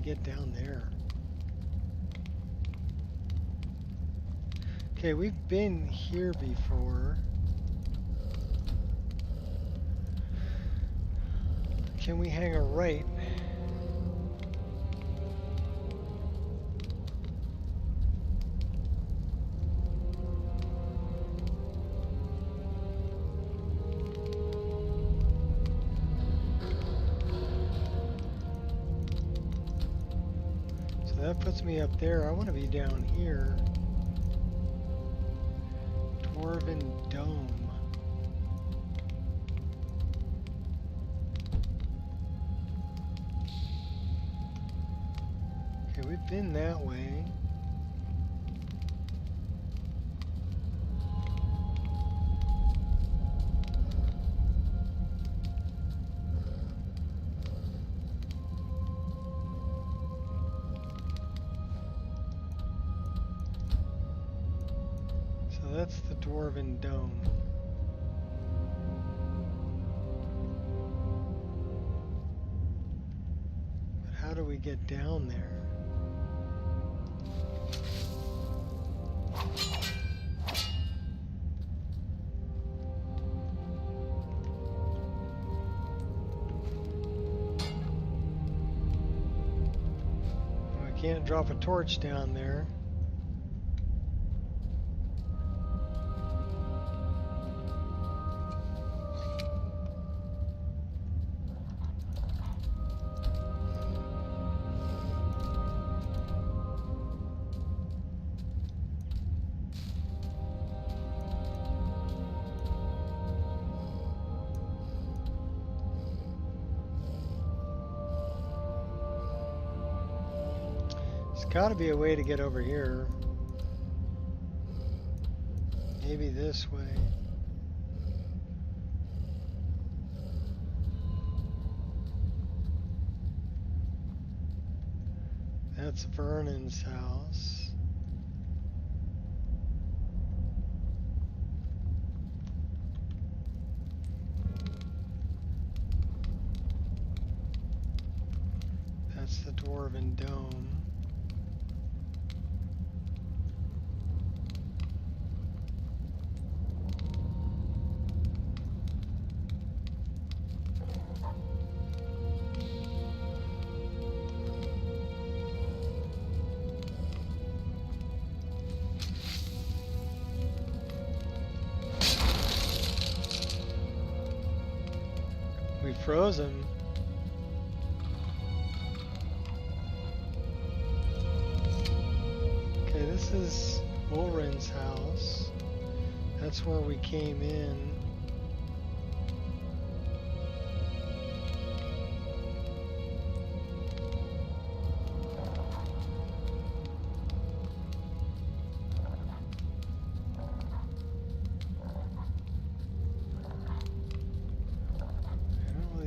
Get down there. Okay, we've been here before. Can we hang a right? That puts me up there. I want to be down here. Dwarven Dome. Okay, we've been that way. That's the Dwarven Dome. But how do we get down there? I can't drop a torch down there. Gotta be a way to get over here. Maybe this way. That's Vernon's house. That's the Dwarven Dome. We froze him. Okay, this is Ulrin's house. That's where we came in.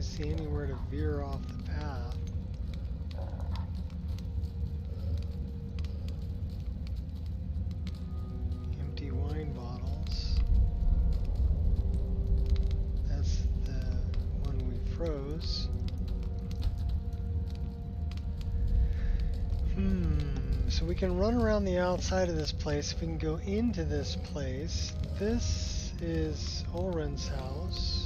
See anywhere to veer off the path. Empty wine bottles. That's the one we froze. So we can run around the outside of this place. We can go into this place. This is Ulrin's house.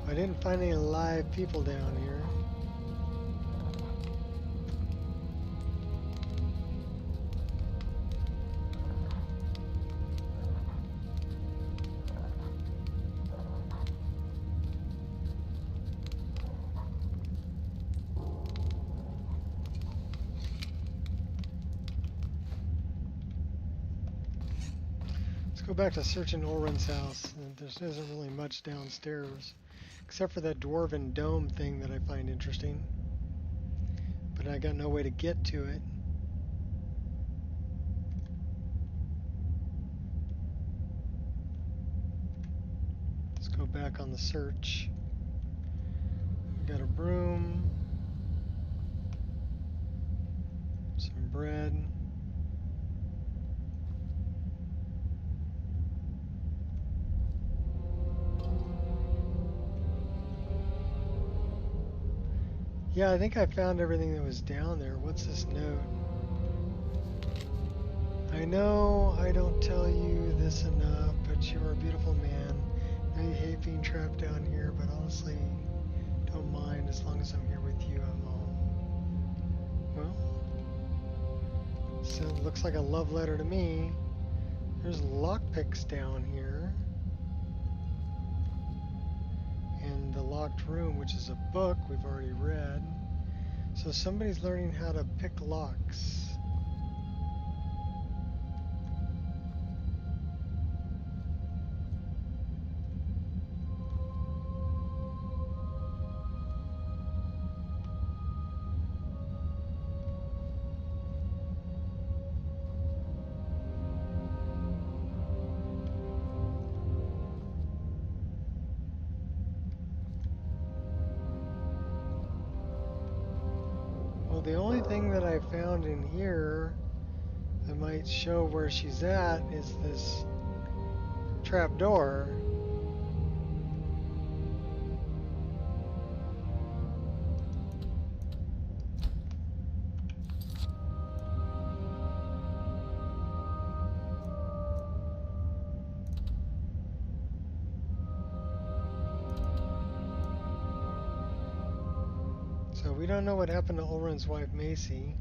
I didn't find any live people down here. Let's go back to searching Ulrin's house. There isn't really much downstairs. Except for that Dwarven Dome thing that I find interesting. But I got no way to get to it. Let's go back on the search. We got a broom. Some bread. Yeah, I think I found everything that was down there. What's this note? I know I don't tell you this enough, but you are a beautiful man. I know you hate being trapped down here, but honestly, don't mind as long as I'm here with you. I'm home. Well, so it looks like a love letter to me. There's lockpicks down here. And the locked room, which is a book we've already read. So somebody's learning how to pick locks. The only thing that I found in here that might show where she's at is this trap door. we don't know what happened to Ulrin's wife, Macy.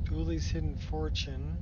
Dooley's hidden fortune.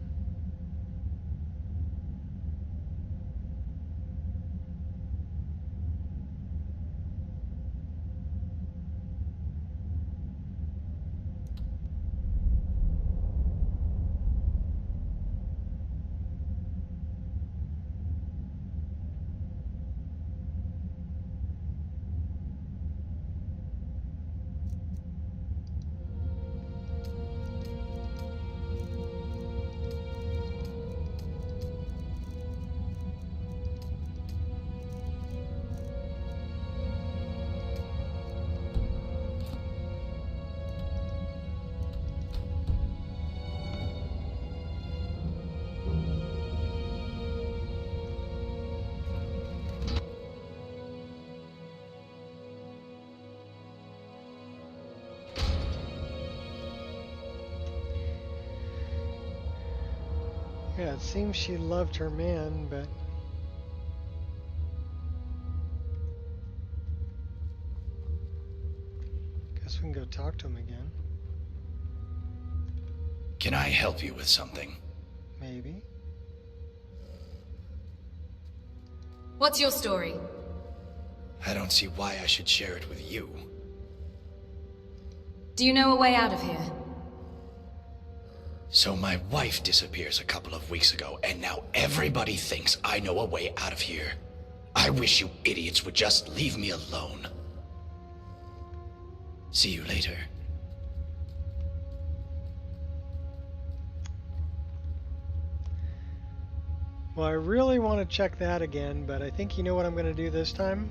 Yeah, it seems she loved her man, but guess we can go talk to him again. Can I help you with something? Maybe. What's your story? I don't see why I should share it with you. Do you know a way out of here? So my wife disappears a couple of weeks ago, and now everybody thinks I know a way out of here. I wish you idiots would just leave me alone. See you later. Well, I really want to check that again, but I think you know what I'm going to do this time?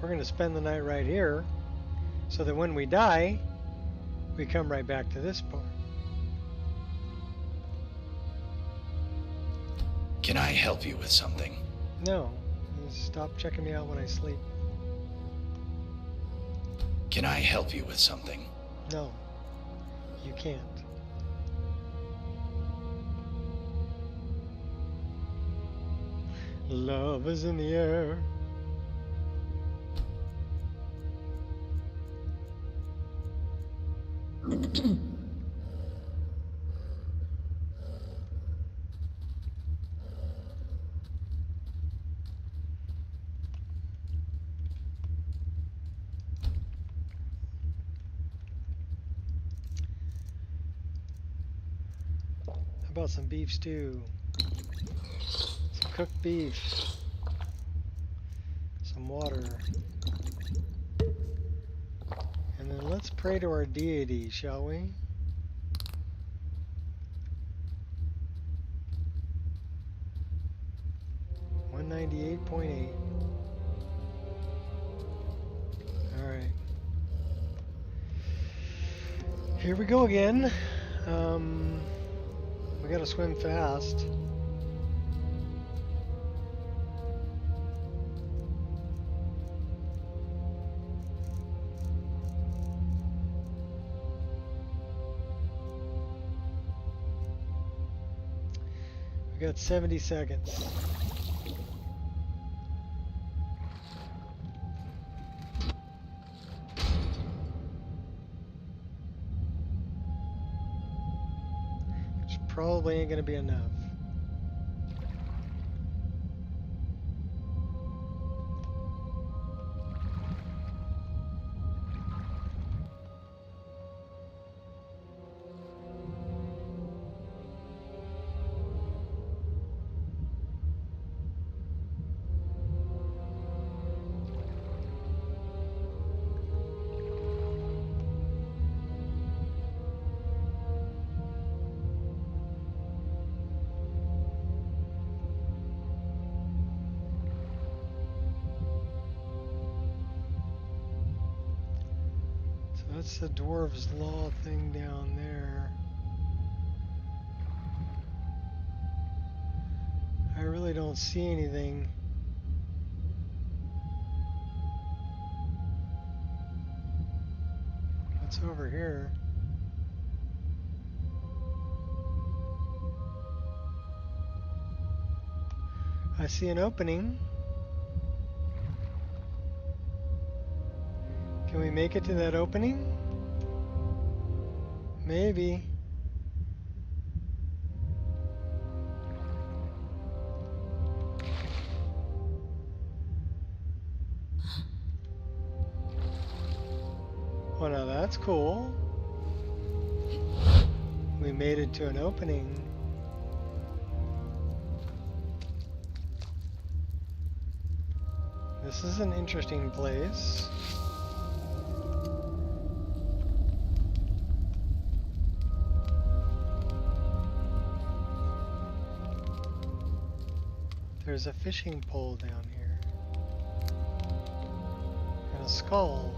We're going to spend the night right here, so that when we die, we come right back to this part. Can I help you with something? No, stop checking me out when I sleep. Can I help you with something? No, you can't. Love is in the air. How about some beef stew? Some cooked beef. Some water. And then let's pray to our deity, shall we? $198.8. Alright. Here we go again. We gotta swim fast. We got 70 seconds. Which probably ain't gonna be enough. What's the dwarves' law thing down there? I really don't see anything. What's over here? I see an opening. Can we make it to that opening? Maybe. Oh, now that's cool. We made it to an opening. This is an interesting place. There's a fishing pole down here. And a skull.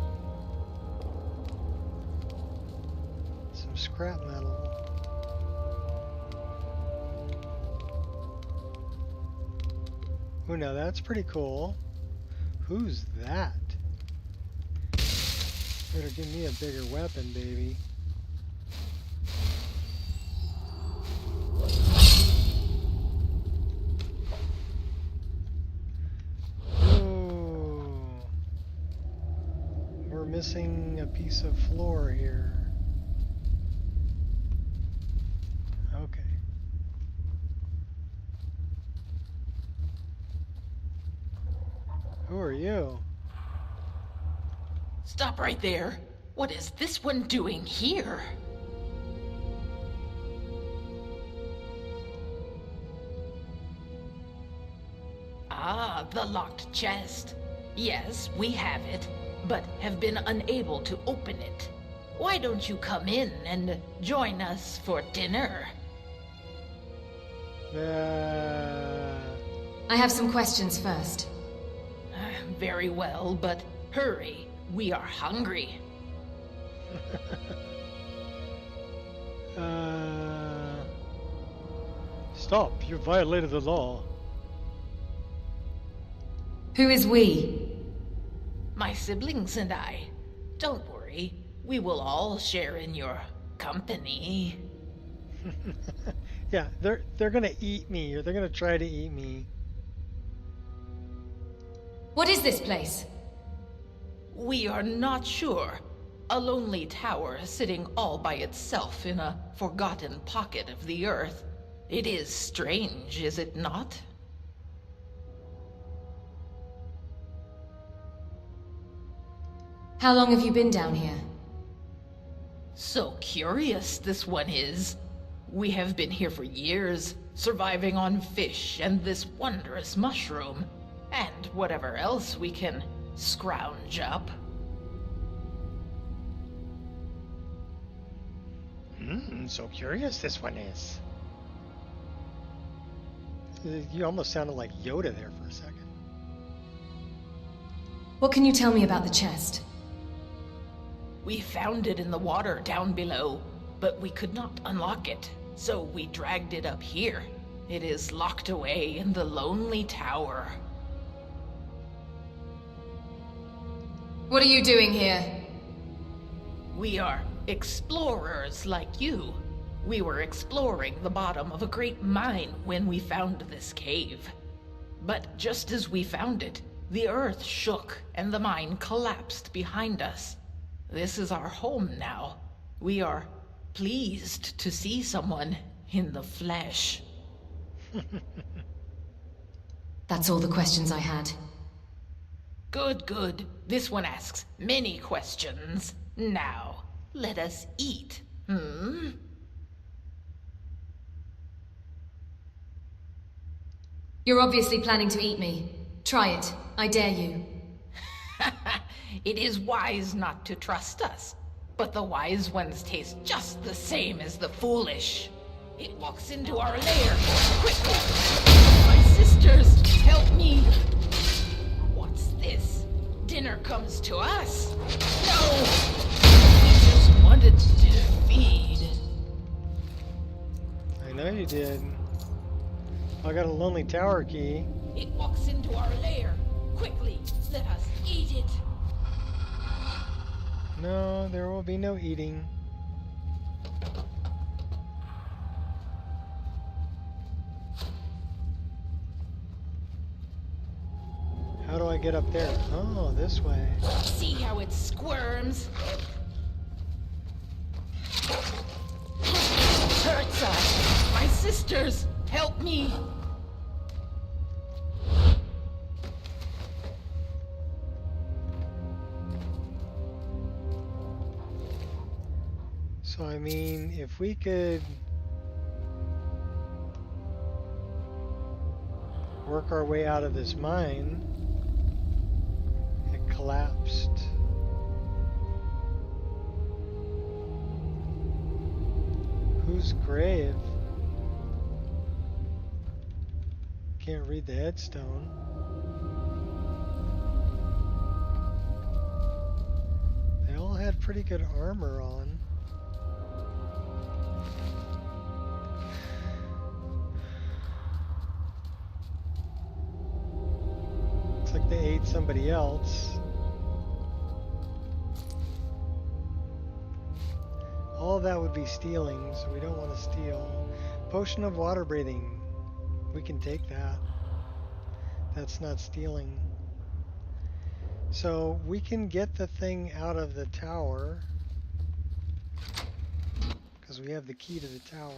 Some scrap metal. Ooh, now that's pretty cool. Who's that? Better give me a bigger weapon, baby. Ooh. We're missing a piece of floor here. Okay. Who are you? Stop right there. What is this one doing here? Ah, the locked chest. Yes, we have it, but have been unable to open it. Why don't you come in and join us for dinner? I have some questions first. Very well, but hurry. We are hungry. Stop. You violated the law. Who is we? My siblings and I. Don't worry. We will all share in your company. Yeah, they're gonna eat me, or they're gonna try to eat me. What is this place? We are not sure. A lonely tower sitting all by itself in a forgotten pocket of the earth. It is strange, is it not? How long have you been down here? So curious this one is. We have been here for years, surviving on fish and this wondrous mushroom, and whatever else we can scrounge up. So curious this one is. You almost sounded like Yoda there for a second. What can you tell me about the chest? We found it in the water down below, but we could not unlock it, so we dragged it up here. It is locked away in the lonely tower. What are you doing here? We are explorers like you. We were exploring the bottom of a great mine when we found this cave. But just as we found it, the earth shook and the mine collapsed behind us. This is our home now. We are pleased to see someone in the flesh. That's all the questions I had. Good, good. This one asks many questions. Now, let us eat. You're obviously planning to eat me. Try it. I dare you. It is wise not to trust us, but the wise ones taste just the same as the foolish. It walks into our lair. Quickly! My sisters, help me! What's this? Dinner comes to us? No! you did. I got a Lonely Tower key. It walks into our lair. Quickly, let us eat it. No, there will be no eating. How do I get up there? Oh, this way. See how it squirms? Hurts us. My sisters, help me. So, I mean, if we could work our way out of this mine. It collapsed. Whose grave? Can't read the headstone. They all had pretty good armor on. Looks like they ate somebody else. All of that would be stealing, so we don't want to steal. Potion of water breathing. We can take that. That's not stealing. So we can get the thing out of the tower because we have the key to the tower.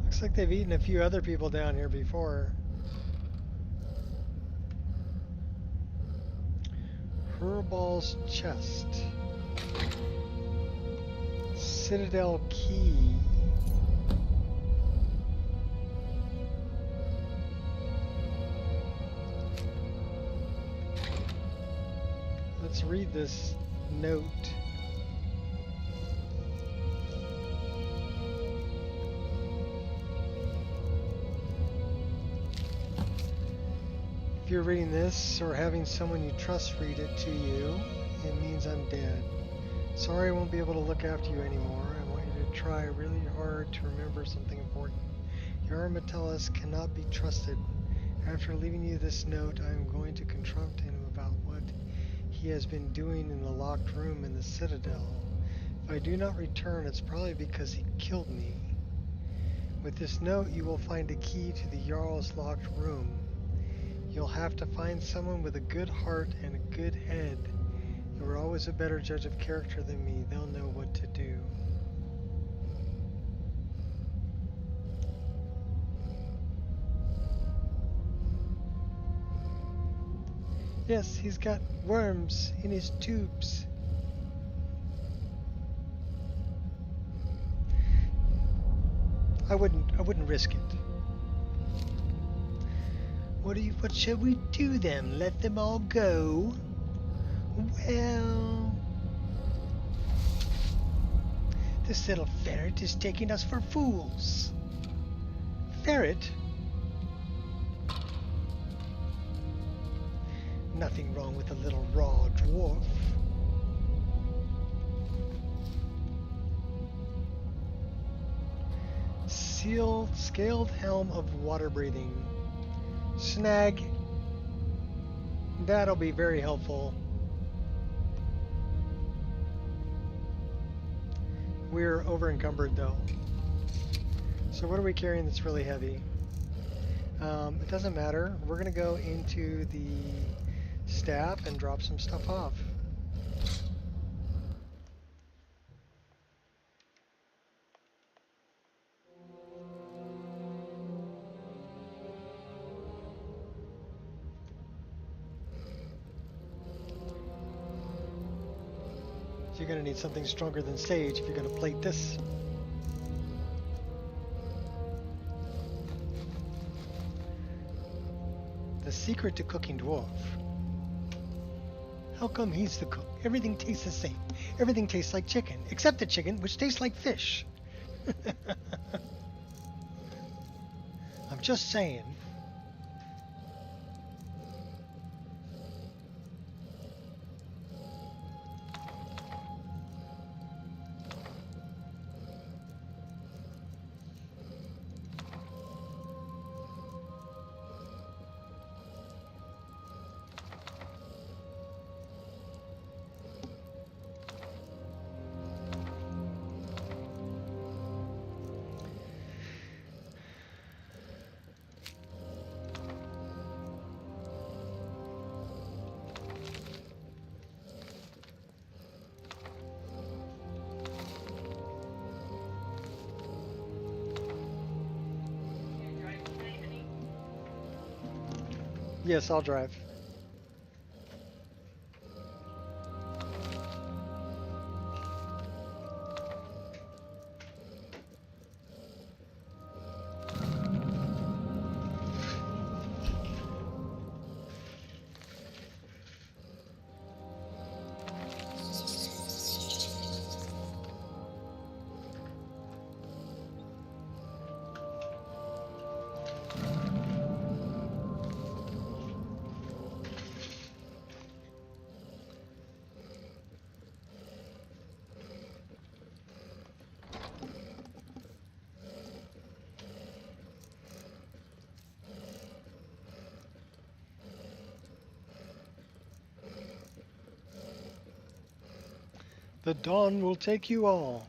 Looks like they've eaten a few other people down here before. Herbal's chest. Citadel key. Let's read this note. If you're reading this or having someone you trust read it to you, it means I'm dead. Sorry I won't be able to look after you anymore. I want you to try really hard to remember something important. Your Metellus cannot be trusted. After leaving you this note, I am going to confront him about what he has been doing in the locked room in the Citadel. If I do not return, it's probably because he killed me. With this note, you will find a key to the Jarl's locked room. You'll have to find someone with a good heart and a good head. You are always a better judge of character than me. They'll know what to do. Yes, he's got worms in his tubes. I wouldn't risk it. What should we do then? Let them all go? Well, this little ferret is taking us for fools. Ferret? Nothing wrong with a little raw dwarf. Scaled helm of water breathing. Snag. That'll be very helpful. We're over encumbered though. So what are we carrying that's really heavy? It doesn't matter. We're gonna go into the staff and drop some stuff off. You're going to need something stronger than sage if you're going to plate this. The secret to cooking dwarf. How come he's the cook? Everything tastes the same. Everything tastes like chicken, except the chicken, which tastes like fish. I'm just saying. Yes, I'll drive. The dawn will take you all.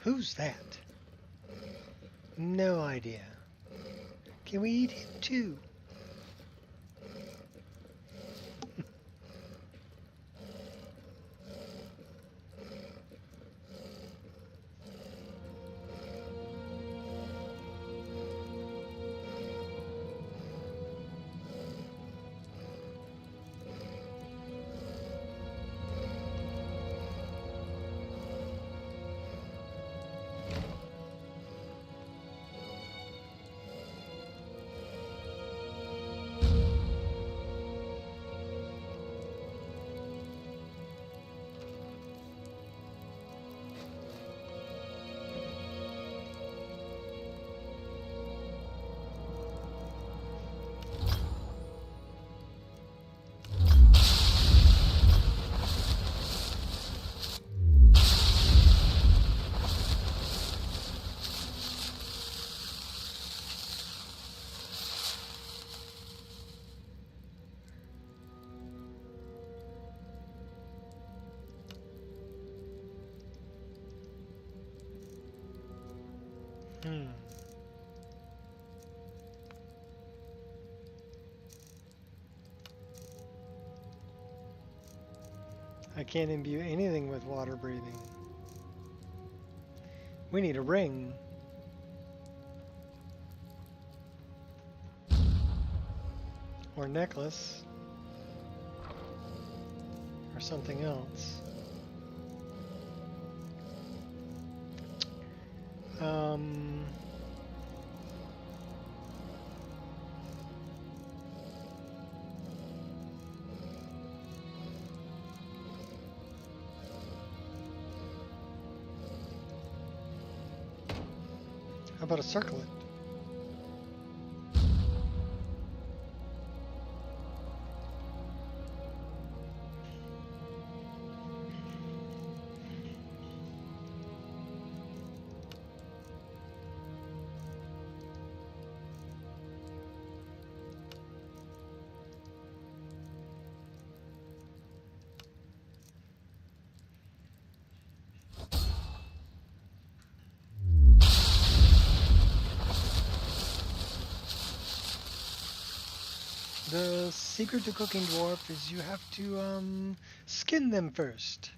Who's that? No idea. Can we eat him too? I can't imbue anything with water breathing. We need a ring. Or necklace. Or something else. How about a circlet? The secret to cooking dwarf is you have to skin them first.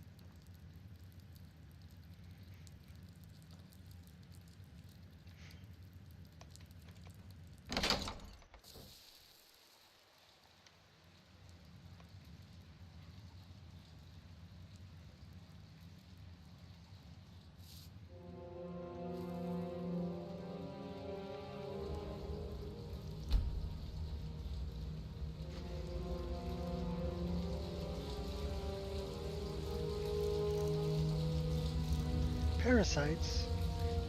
Parasites?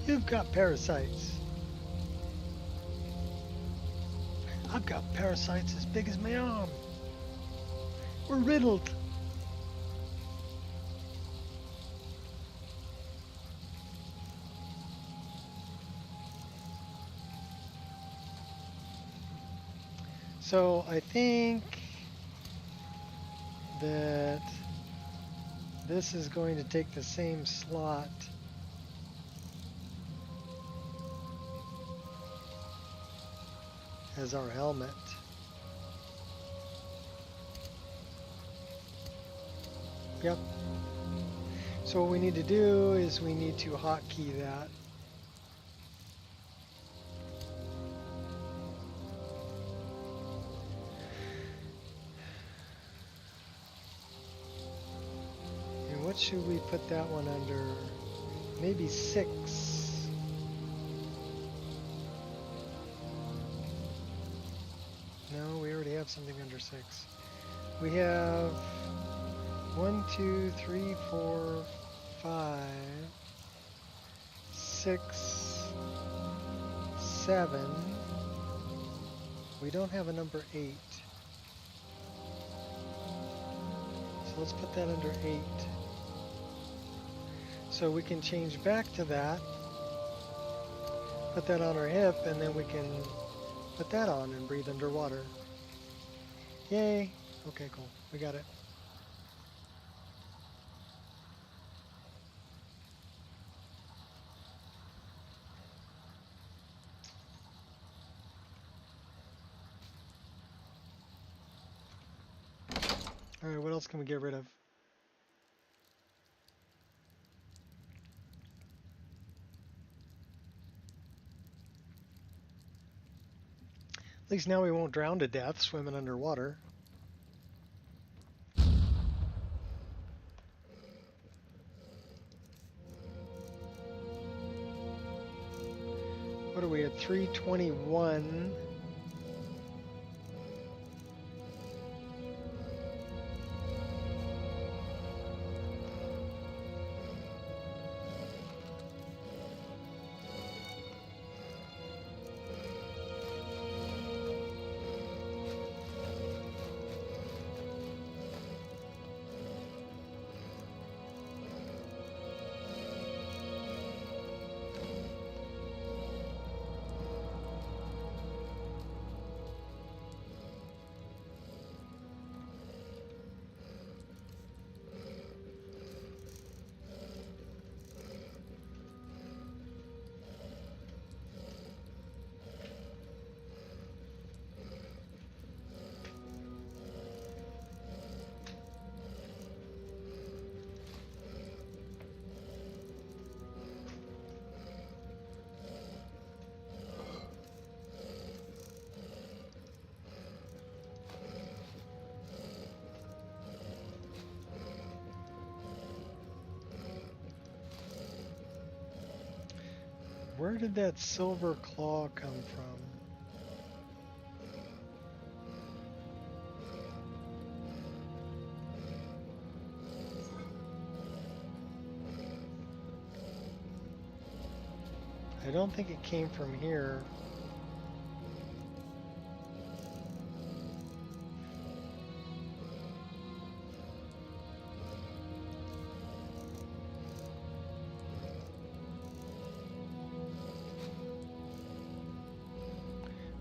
You've got parasites. I've got parasites as big as my arm. We're riddled. So I think that this is going to take the same slot as our helmet. Yep. So what we need to do is we need to hotkey that. And what should we put that one under? Maybe 6. No, we already have something under 6. We have 1, 2, 3, 4, 5, 6, 7. We don't have a number 8. So let's put that under 8. So we can change back to that. Put that on our hip, and then we can put that on and breathe underwater. Yay! Okay, cool. We got it. Alright, what else can we get rid of? At least now we won't drown to death swimming underwater. What are we at? 321. Where did that silver claw come from? I don't think it came from here.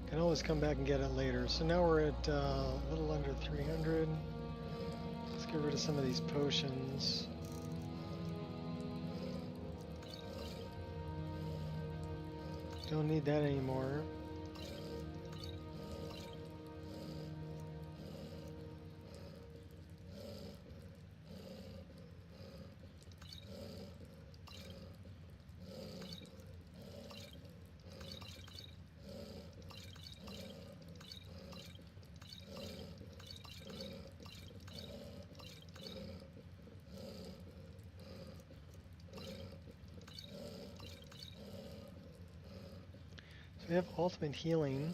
Can always come back and get it later. So now we're at a little under 300. Let's get rid of some of these potions. Don't need that anymore. We have ultimate healing.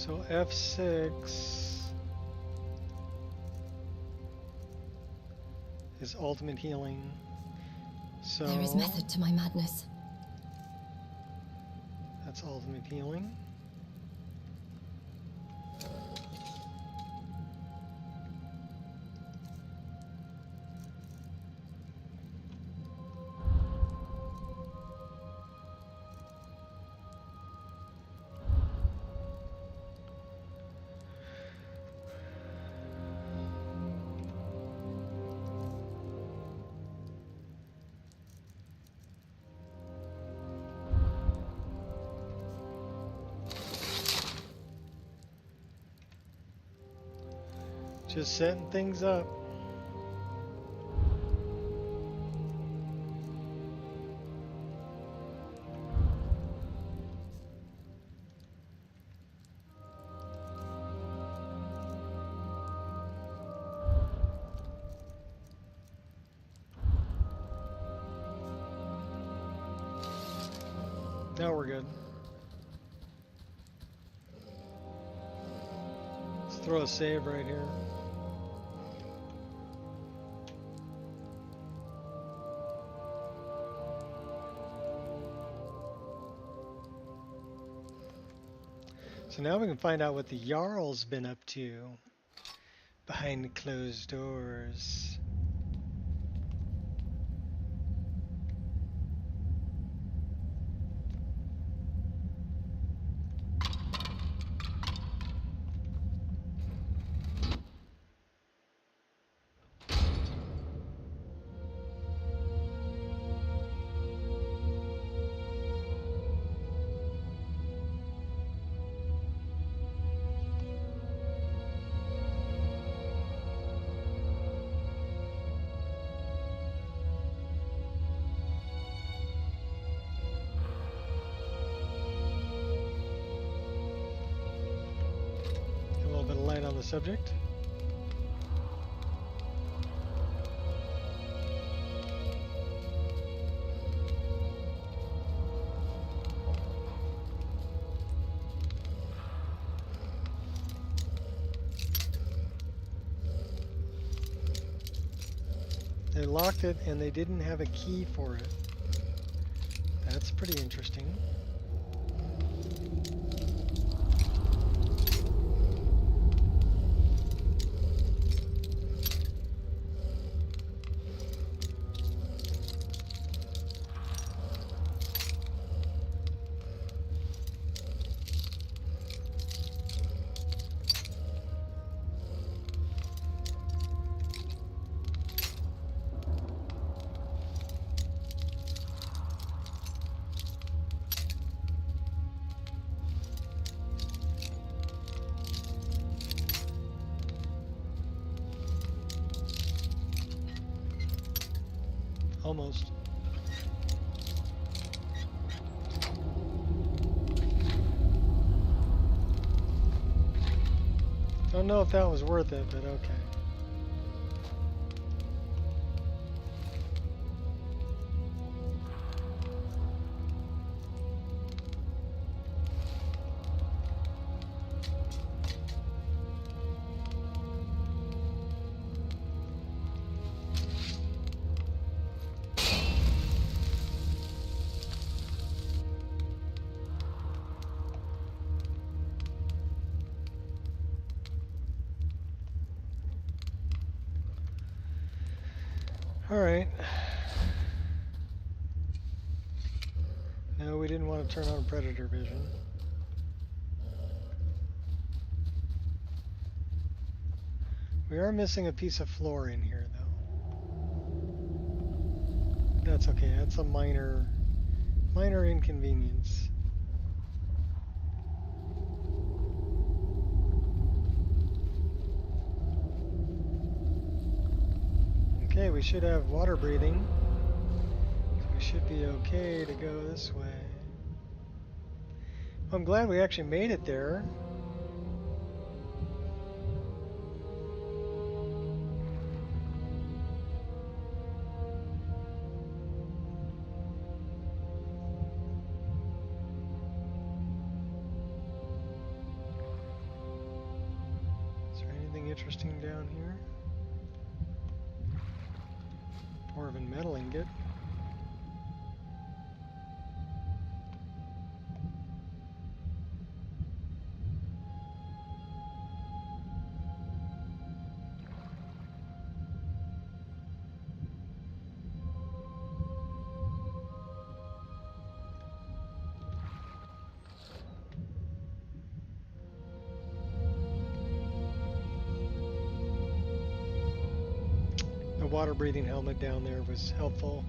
So F6 is ultimate healing. So There is method to my madness. that's ultimate healing. Just setting things up. Now we're good. Let's throw a save right here. So now we can find out what the Jarl's been up to behind the closed doors. On the subject. They locked it and they didn't have a key for it. That's pretty interesting. Almost. Don't know if that was worth it, but okay. All right. No, we didn't want to turn on predator vision. We are missing a piece of floor in here, though. That's okay. That's a minor inconvenience. Okay, we should have water breathing. So we should be okay to go this way. I'm glad we actually made it there. interesting down here. Dwarven metal ingot. The water breathing helmet down there was helpful.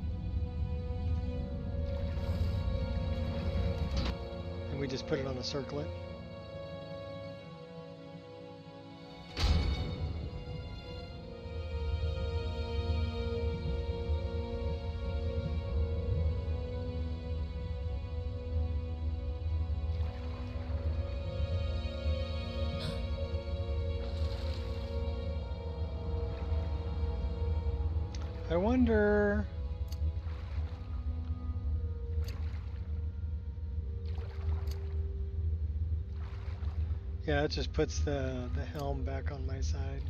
And we just put it on a circlet. I wonder... Yeah, it just puts the helm back on my side.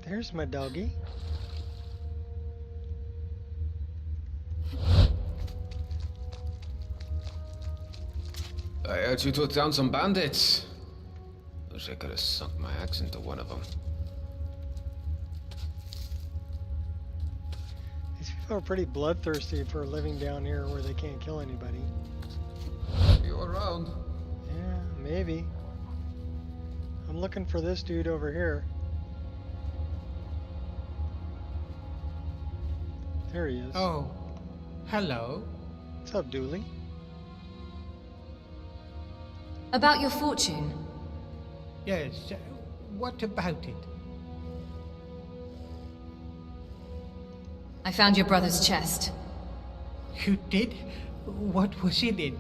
There's my doggy. I heard you took down some bandits. Wish I could have sunk my axe into one of them. These people are pretty bloodthirsty for living down here where they can't kill anybody. You around? Yeah, maybe. I'm looking for this dude over here. There he is. Oh, hello. What's up, Dooley? About your fortune. Yes, what about it? I found your brother's chest. You did? What was in it?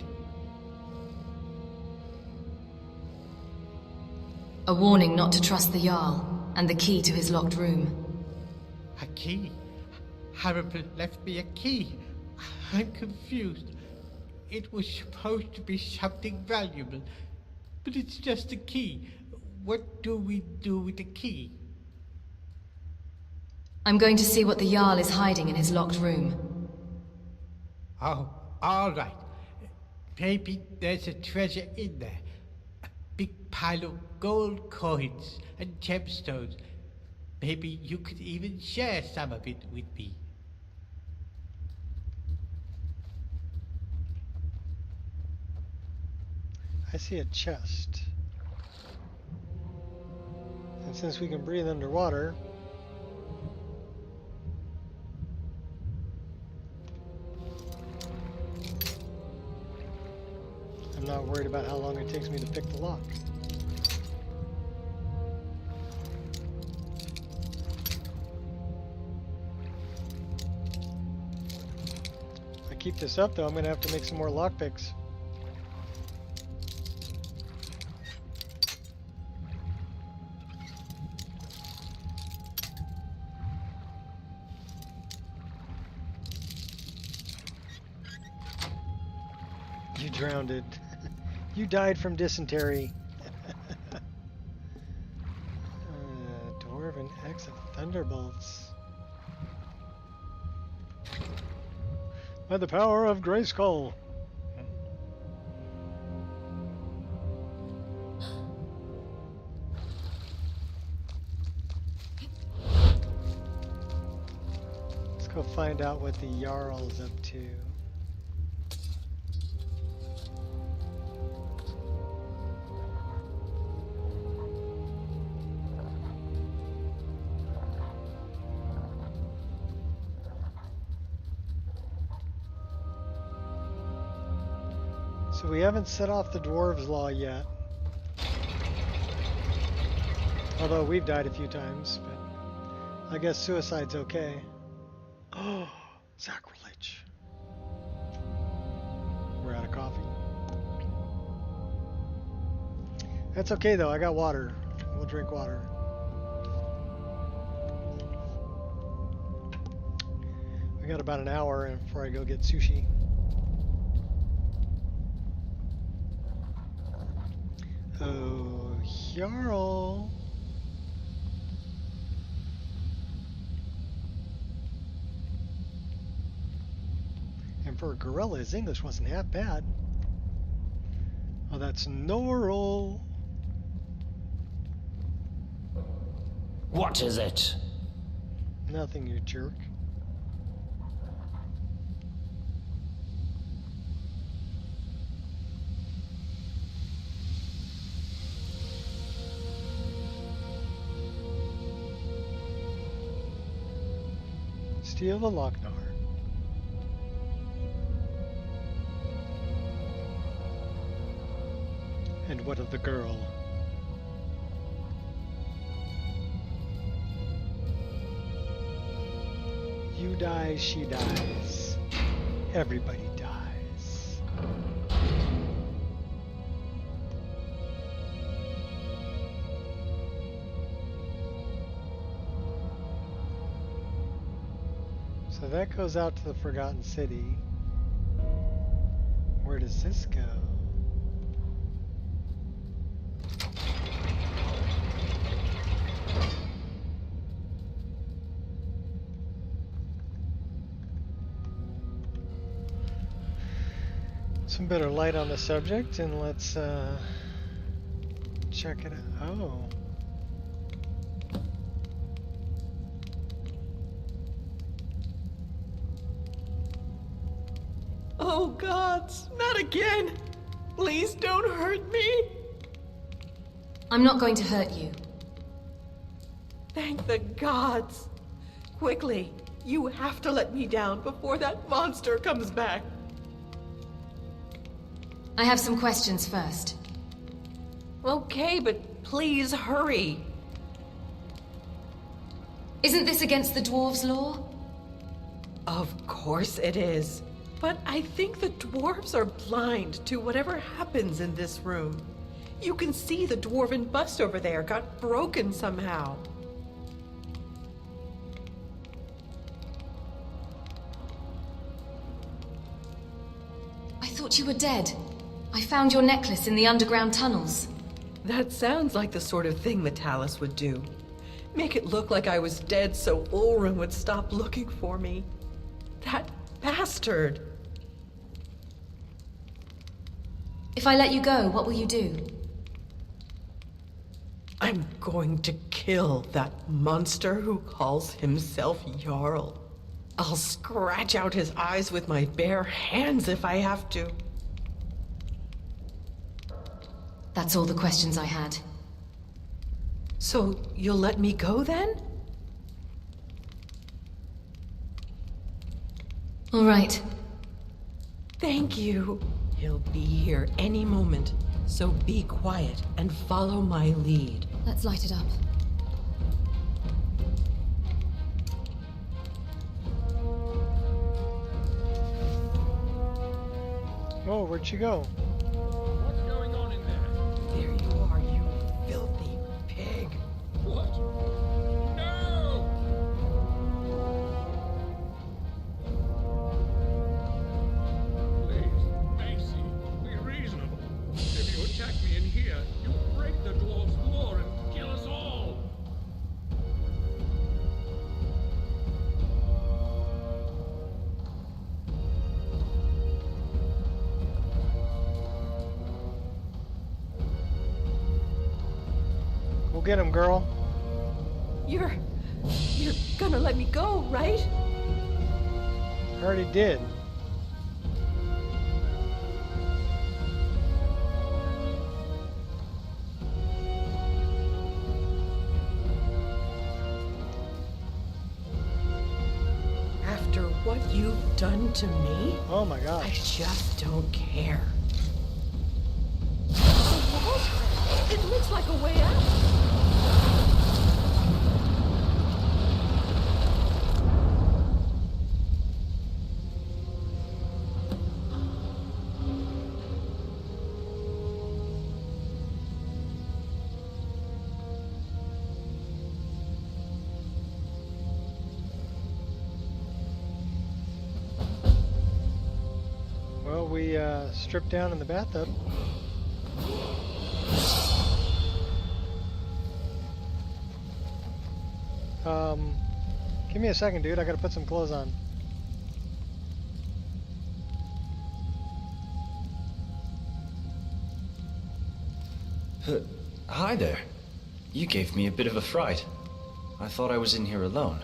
A warning not to trust the Jarl, and the key to his locked room. A key? Harrible left me a key. I'm confused. It was supposed to be something valuable, but it's just a key. What do we do with the key? I'm going to see what the Jarl is hiding in his locked room. Oh, all right. Maybe there's a treasure in there. A big pile of gold coins and gemstones. Maybe you could even share some of it with me. I see a chest. And since we can breathe underwater, I'm not worried about how long it takes me to pick the lock. If I keep this up though, I'm going to have to make some more lockpicks. You drowned it. You died from dysentery. Dwarven X of Thunderbolts. By the power of Grayskull. Let's go find out what the Jarl's up to. So we haven't set off the Dwarves' Law yet. Although we've died a few times, but I guess suicide's okay. Oh, sacrilege. We're out of coffee. That's okay though, I got water. We'll drink water. I got about an hour before I go get sushi. Oh, Jarl. And for a gorilla, his English wasn't half bad. Oh, that's Norol. What is it? Nothing, you jerk. Steal the Lochnar. And what of the girl? You die, she dies. Everybody dies. So that goes out to the Forgotten City. Where does this go? Some better light on the subject, and let's check it out. Oh. Oh, gods, not again! Please don't hurt me! I'm not going to hurt you. Thank the gods! Quickly, you have to let me down before that monster comes back. I have some questions first. Okay, but please hurry. Isn't this against the dwarves' law? Of course it is. But I think the dwarves are blind to whatever happens in this room. You can see the dwarven bust over there got broken somehow. I thought you were dead. I found your necklace in the underground tunnels. That sounds like the sort of thing Metalis would do. Make it look like I was dead so Ulrun would stop looking for me. That bastard! If I let you go, what will you do? I'm going to kill that monster who calls himself Jarl. I'll scratch out his eyes with my bare hands if I have to. That's all the questions I had. So, you'll let me go then? All right. Thank you. He'll be here any moment, so be quiet and follow my lead. Let's light it up. Oh, where'd she go? What's going on in there? There you are, you filthy pig. What? No! Please, Macy, be reasonable. If you attack me in here, you'll break the dwarves' law and kill us all. Go get him, girl. You're gonna let me go, right? I already did. After what you've done to me? Oh my I gosh. just don't care. The walls? It looks like a way out. Well, we stripped down in the bathtub. Give me a second, dude. I gotta put some clothes on. Hi there. You gave me a bit of a fright. I thought I was in here alone.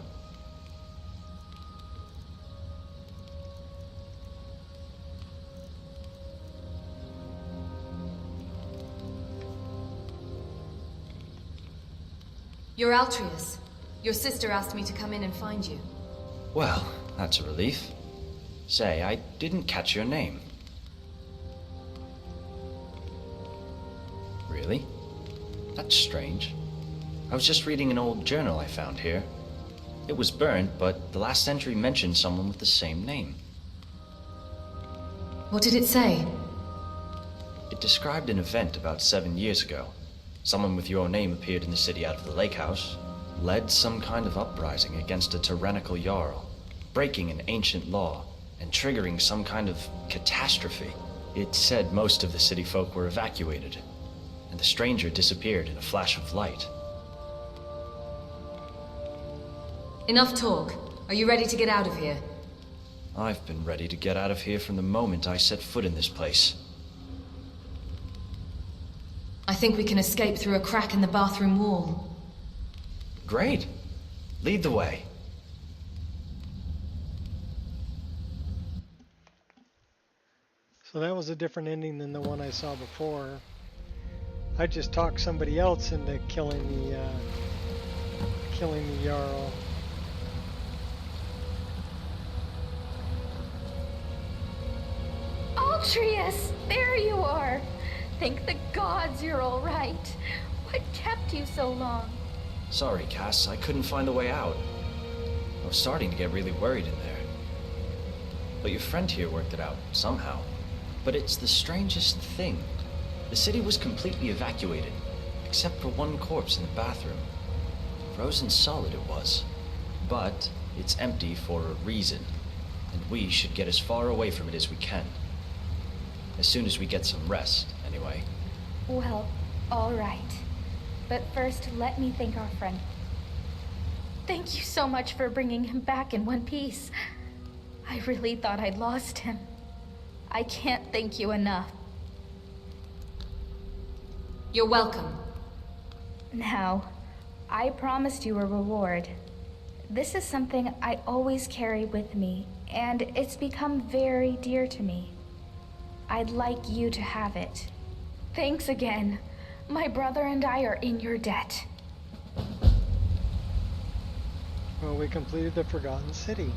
You're Altrius. Your sister asked me to come in and find you. Well, that's a relief. Say, I didn't catch your name. Really? That's strange. I was just reading an old journal I found here. It was burned, but the last entry mentioned someone with the same name. What did it say? It described an event about 7 years ago. Someone with your name appeared in the city out of the lake house, led some kind of uprising against a tyrannical Jarl, breaking an ancient law, and triggering some kind of catastrophe. It said most of the city folk were evacuated, and the stranger disappeared in a flash of light. Enough talk. Are you ready to get out of here? I've been ready to get out of here from the moment I set foot in this place. I think we can escape through a crack in the bathroom wall. Great. Lead the way. So that was a different ending than the one I saw before. I just talked somebody else into killing the Jarl. Altrius, there you are. Thank the gods you're all right. What kept you so long? Sorry, Cass, I couldn't find the way out. I was starting to get really worried in there. But your friend here worked it out, somehow. But it's the strangest thing. The city was completely evacuated, except for one corpse in the bathroom. Frozen solid it was. But it's empty for a reason, and we should get as far away from it as we can. As soon as we get some rest, anyway. Well, all right. But first, let me thank our friend. Thank you so much for bringing him back in one piece. I really thought I'd lost him. I can't thank you enough. You're welcome. Now, I promised you a reward. This is something I always carry with me, and it's become very dear to me. I'd like you to have it. Thanks again. My brother and I are in your debt. Well, we completed the Forgotten City.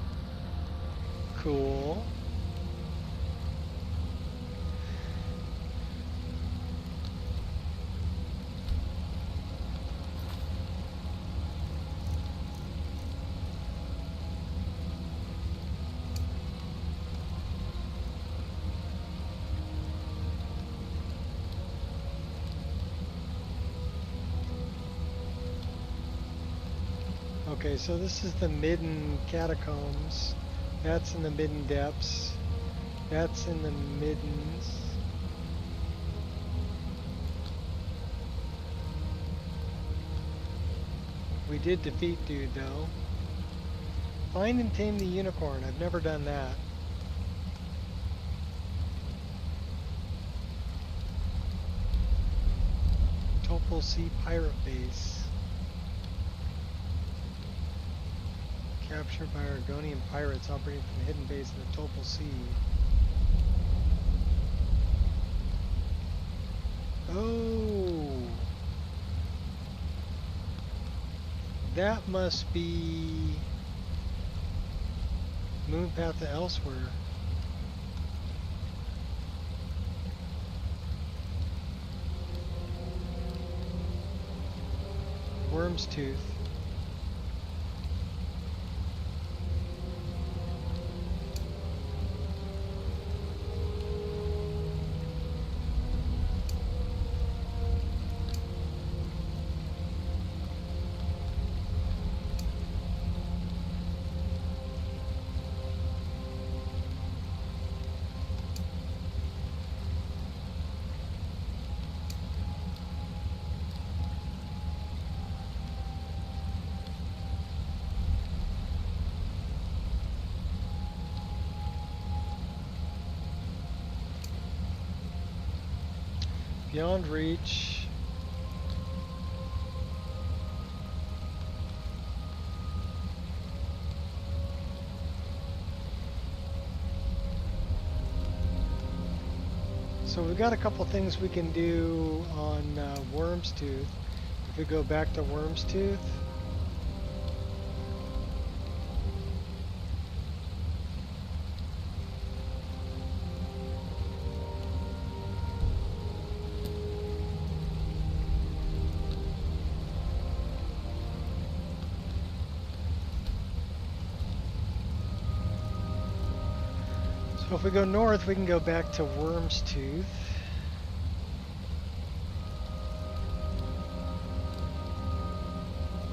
Cool. Okay, so this is the Midden Catacombs. That's in the Midden Depths. That's in the Middens. We did defeat dude though. Find and tame the unicorn. I've never done that. Topol Sea Pirate Base. Captured by Argonian pirates operating from a hidden base in the Topol Sea. Oh, that must be Moonpath to Elsewhere. Worm's Tooth. Beyond reach. So we've got a couple things we can do on Worm's Tooth. If we go back to Worm's Tooth. So if we go north, we can go back to Worm's Tooth.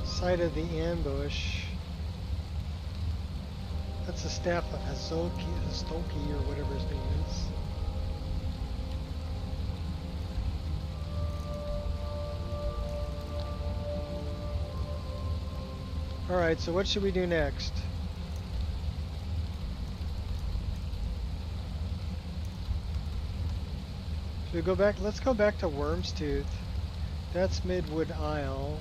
Site of the ambush. That's the staff of Hastoki or whatever his name is. Alright, so what should we do next? Should we go back? Let's go back to Worm's Tooth. That's Midwood Isle.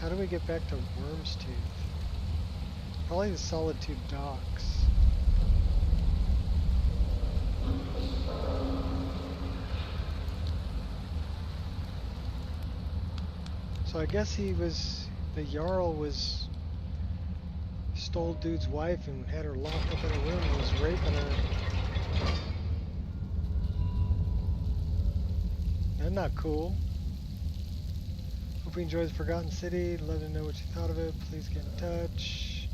How do we get back to Worm's Tooth? Probably the Solitude Docks. So I guess the Jarl stole dude's wife and had her locked up in a room and was raping her. That's not cool. Hope you enjoyed the Forgotten City. Let me know what you thought of it. Please get in touch.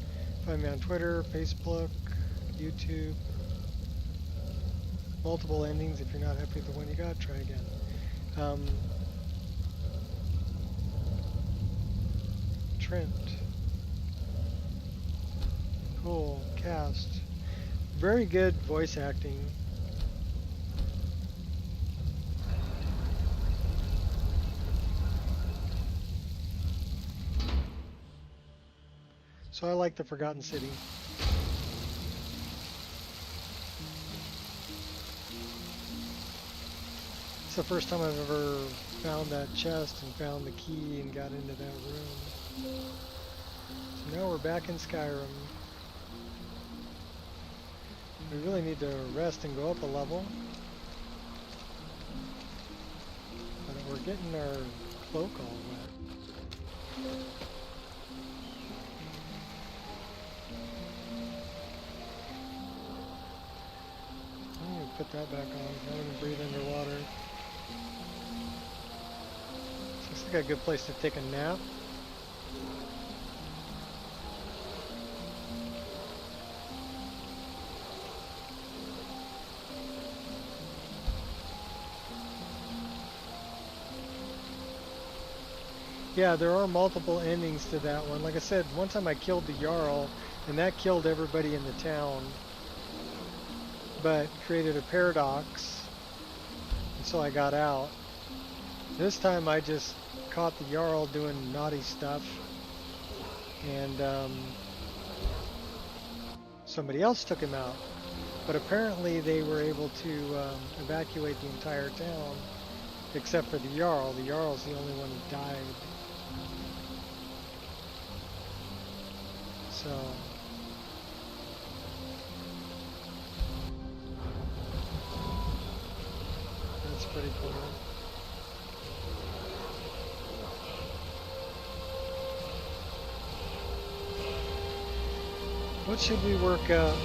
Find me on Twitter, Facebook, YouTube. Multiple endings. If you're not happy with the one you got, try again. Trent. Cool. Cast. Very good voice acting. So I like the Forgotten City. It's the first time I've ever found that chest and found the key and got into that room. So now we're back in Skyrim. We really need to rest and go up a level. But we're getting our cloak all wet. Put that back on. Now we can breathe underwater. Looks like a good place to take a nap. Yeah, there are multiple endings to that one. Like I said, one time I killed the Jarl, and that killed everybody in the town. But created a paradox, and so I got out. This time I just caught the Jarl doing naughty stuff, and somebody else took him out. But apparently they were able to evacuate the entire town, except for the Jarl. The Jarl's the only one who died. So... pretty cool. What should we work up?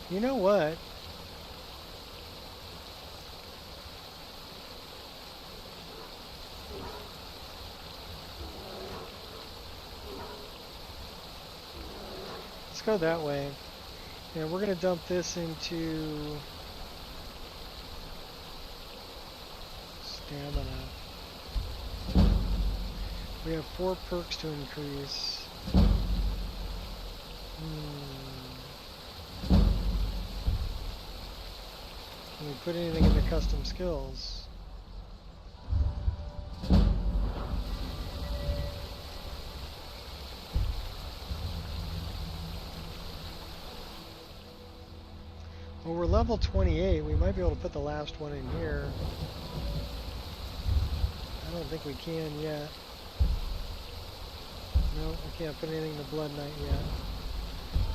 You know what? Let's go that way. And we're going to dump this into stamina. We have 4 perks to increase. Can we put anything in the custom skills? Well, we're level 28. We might be able to put the last one in here. I don't think we can yet. No, we can't put anything in the Blood Knight yet.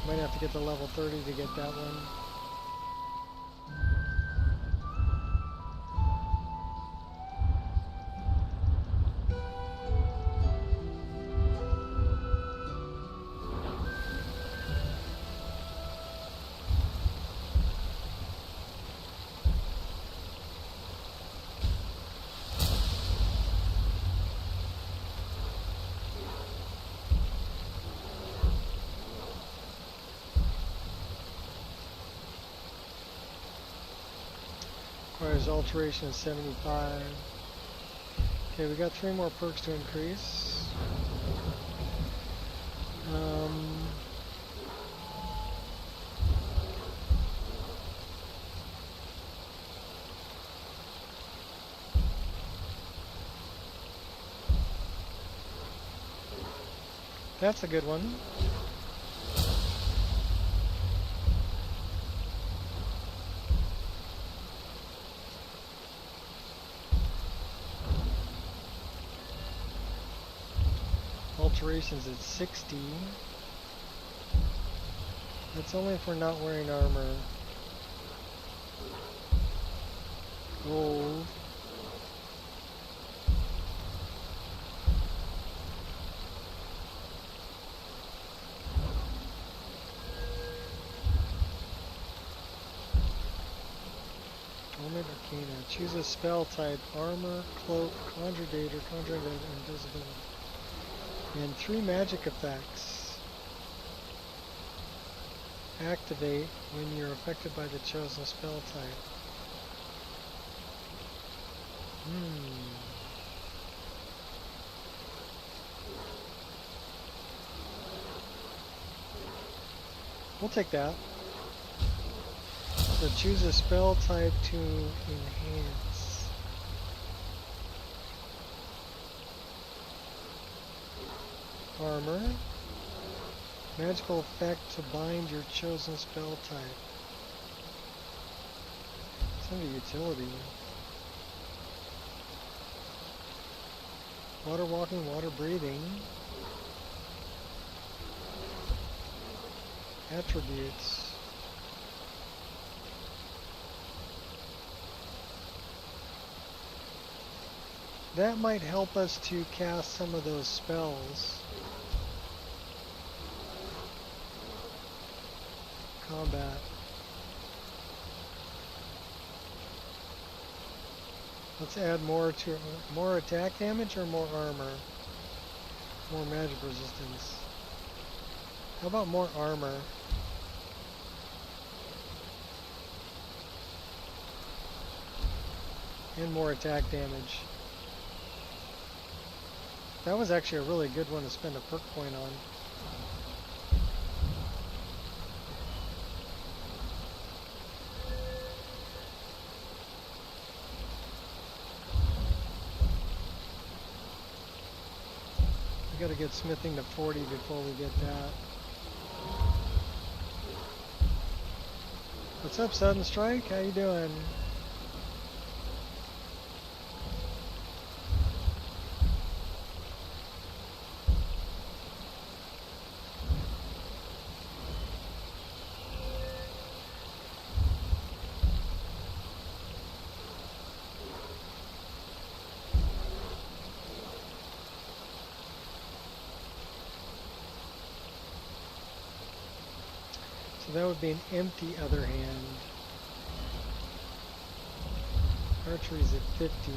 Might have to get to level 30 to get that one. Requires alteration of 75. Okay, we got 3 more perks to increase. That's a good one. Alterations at 60. That's only if we're not wearing armor. Gold. Torment Arcana. Choose a spell type. Armor, Cloak, Conjure Date, or Conjuring Date, Invisibility. And 3 magic effects activate when you're affected by the chosen spell type. We'll take that. So choose a spell type to enhance. Armor. Magical effect to bind your chosen spell type. It's under utility. Water walking, water breathing. Attributes. That might help us to cast some of those spells. Combat. Let's add more attack damage or more armor? More magic resistance. How about more armor? And more attack damage. That was actually a really good one to spend a perk point on. We gotta get smithing to 40 before we get that. What's up, Sudden Strike? How you doing? So that would be an empty other hand. Archery's at 50.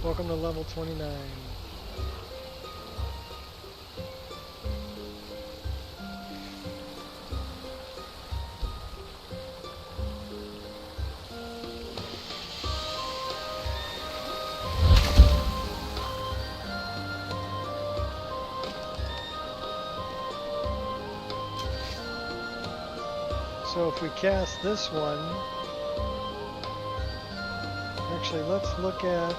Welcome to level 29. So if we cast this one, actually let's look at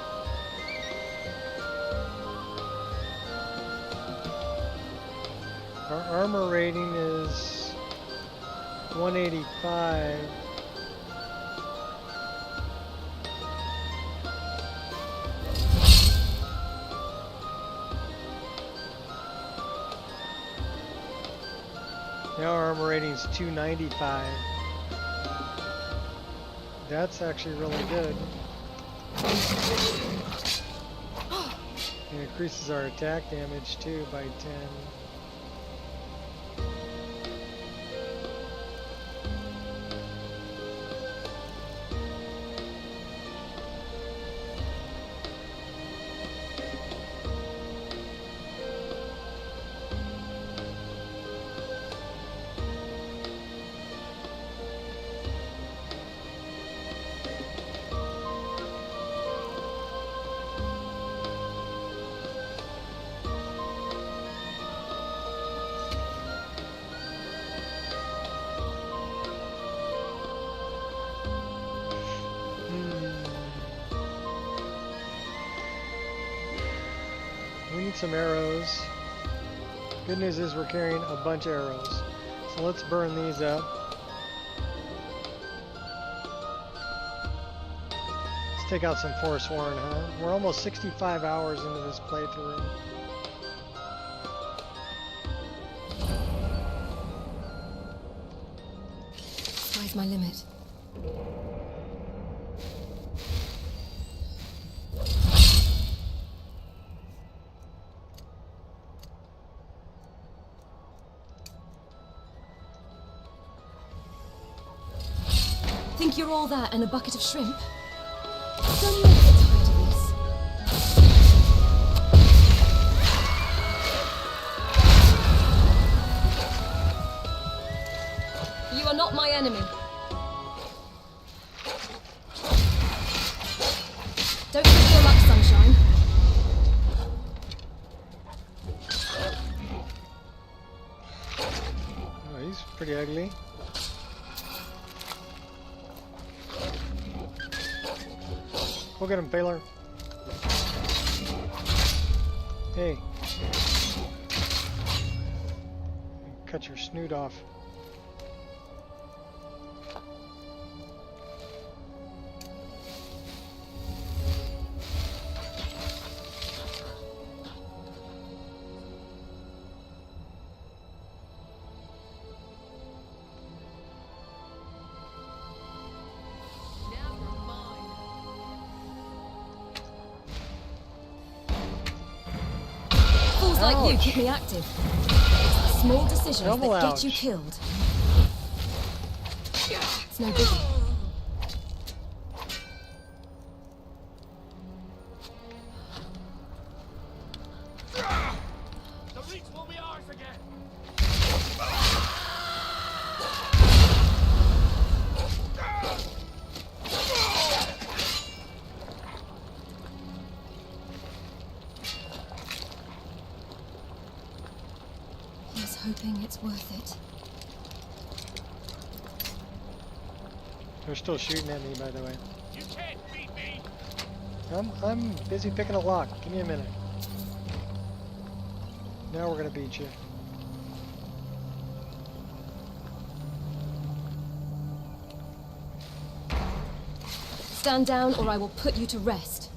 our armor rating is 185. Now our armor rating is 295. That's actually really good. It increases our attack damage too by 10. We need some arrows. Good news is we're carrying a bunch of arrows. So let's burn these up. Let's take out some Forsworn, huh? We're almost 65 hours into this playthrough. Sky's my limit. Think you're all that and a bucket of shrimp? Don't you ever get tired of this? You are not my enemy. Don't give your luck, sunshine. Oh, he's pretty ugly. We'll get him, Baylor. Hey. Cut your snoot off. Like you keep me active. Small decisions Double that ouch. get you killed. It's no biggie. The reach will be ours again. Hoping it's worth it. They're still shooting at me, by the way. You can't beat me. I'm busy picking a lock. Give me a minute. Now we're gonna beat you. Stand down or I will put you to rest.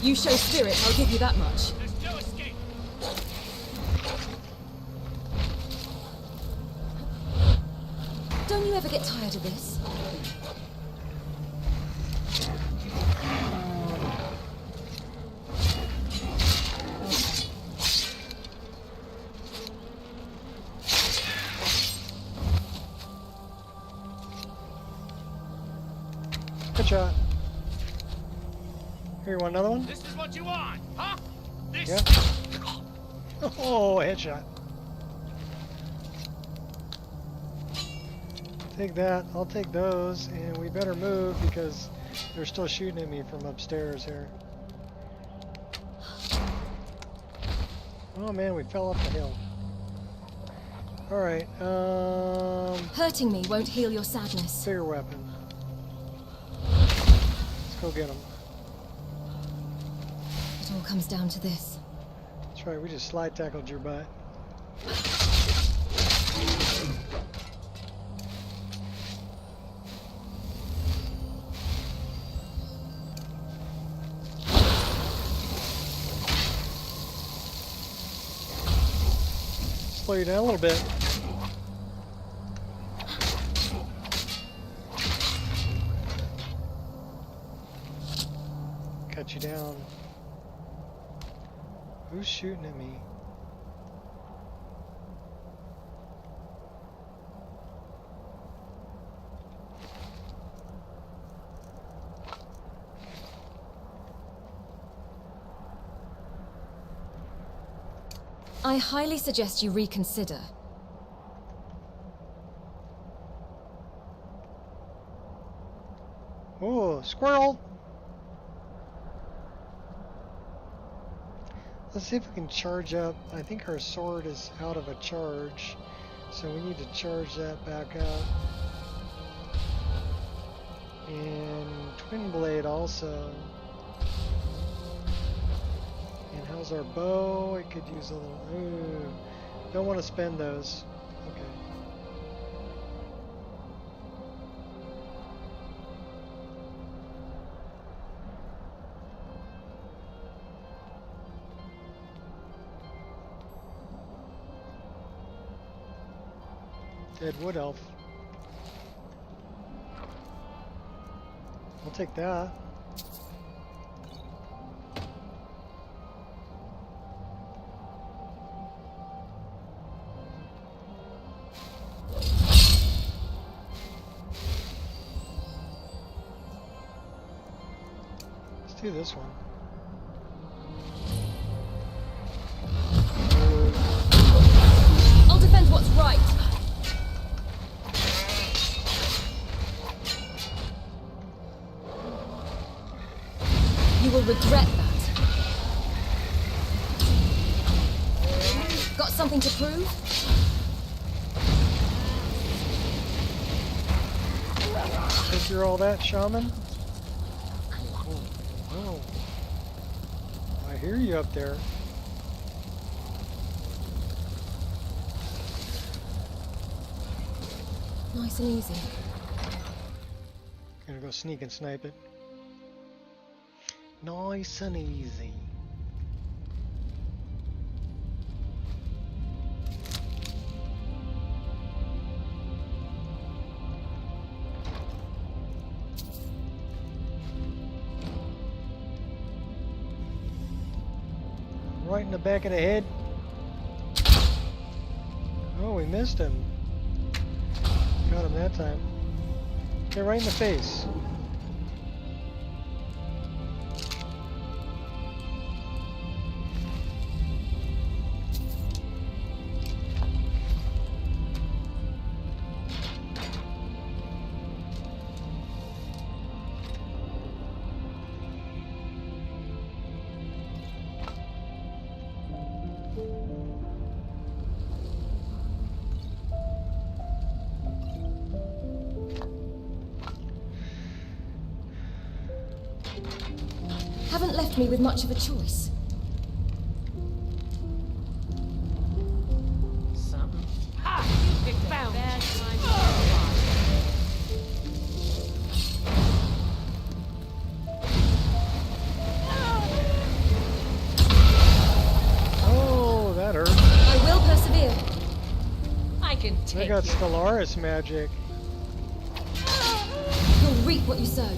You show spirit, I'll give you that much. There's no escape. Don't you ever get tired of this? Good shot. Here, you want another one? This is what you want, huh? This. Yep. Oh, headshot. Take that. I'll take those, and we better move because they're still shooting at me from upstairs here. Oh man, we fell off the hill. Alright, Hurting me won't heal your sadness. bigger weapon. Let's go get him. It all comes down to this. That's right, we just slide tackled your butt. Slow you down a little bit. Cut you down. Who's shooting at me? I highly suggest you reconsider. Oh, squirrel! Let's see if we can charge up. I think our sword is out of a charge, so we need to charge that back up. And twin blade also. And how's our bow? It could use a little. Ooh, don't want to spend those. Okay. Dead wood elf. I'll take that. Let's do this one. I'll defend what's right. You will regret that. Got something to prove? Think you're all that, shaman? Oh, oh. I hear you up there. Nice and easy. Gonna go sneak and snipe it. Nice and easy. Right in the back of the head. Oh, we missed him. Got him that time. Okay, right in the face. Haven't left me with much of a choice. Something. Ha! You picked a bad time to Oh, that hurt. I will persevere. I can I take got you. Stellaris magic. You'll reap what you sow.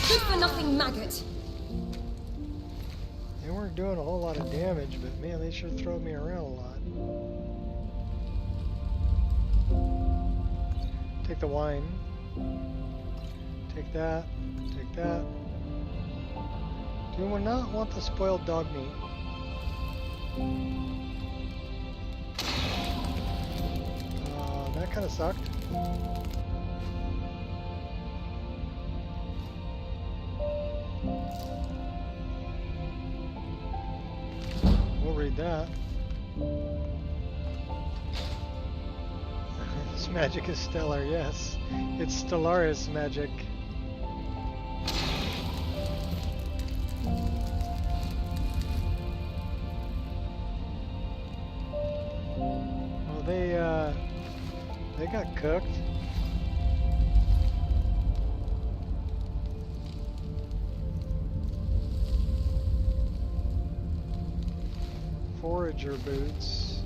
Good for nothing maggot. They weren't aren't doing a whole lot of damage, but man, they sure throw me around a lot. Take the wine. Take that. Take that. Do we not want the spoiled dog meat? That kind of sucked. We'll read that. This magic is stellar, yes. It's Stellaris magic. Well, they got cooked. Forager boots.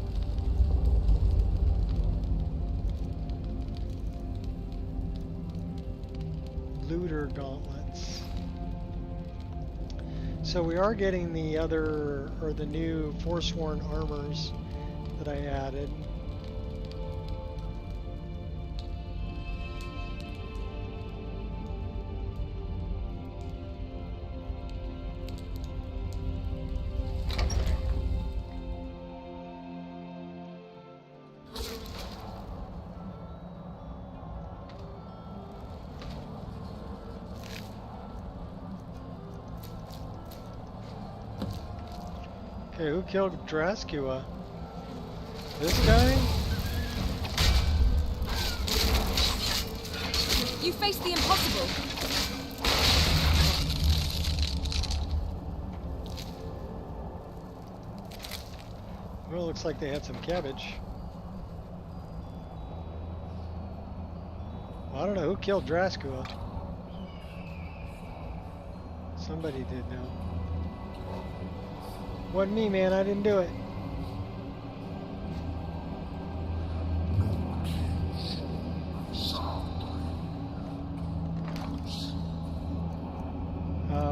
Looter gauntlets. So we are getting the other, or the new Forsworn armors that I added. Okay, who killed Drascua? This guy? You faced the impossible. Well, looks like they had some cabbage. Well, I don't know who killed Drascua. Somebody did now. Wasn't me, man. I didn't do it.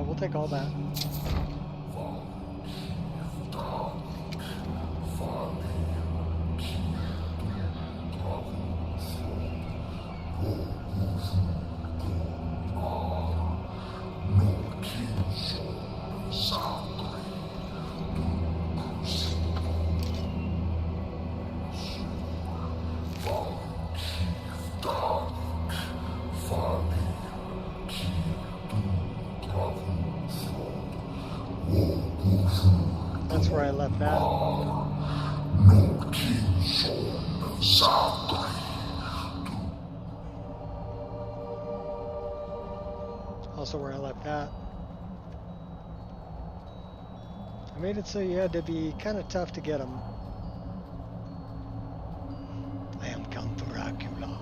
We'll take all that. That's where I left that. Also where I left that. I made it so you had to be kind of tough to get them. I am Count Dracula.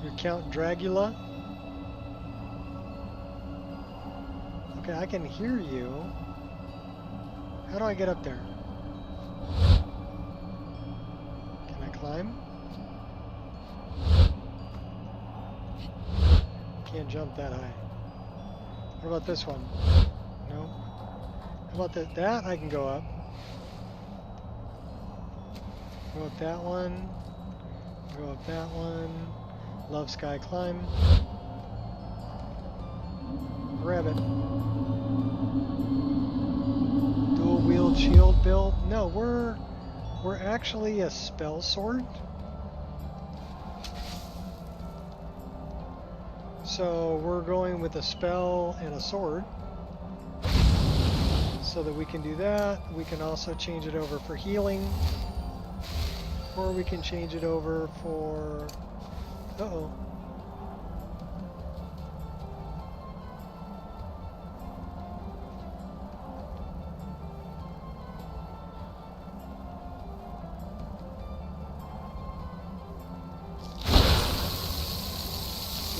You're Count Dracula? Okay, I can hear you. How do I get up there? Can I climb? Can't jump that high. What about this one? No. How about that? That I can go up. Go up that one. Go up that one. Love Sky Climb. Grab it. Dual wield shield build. No, we're actually a spell sword. So we're going with a spell and a sword. So that we can do that. We can also change it over for healing. Or we can change it over for... Uh-oh.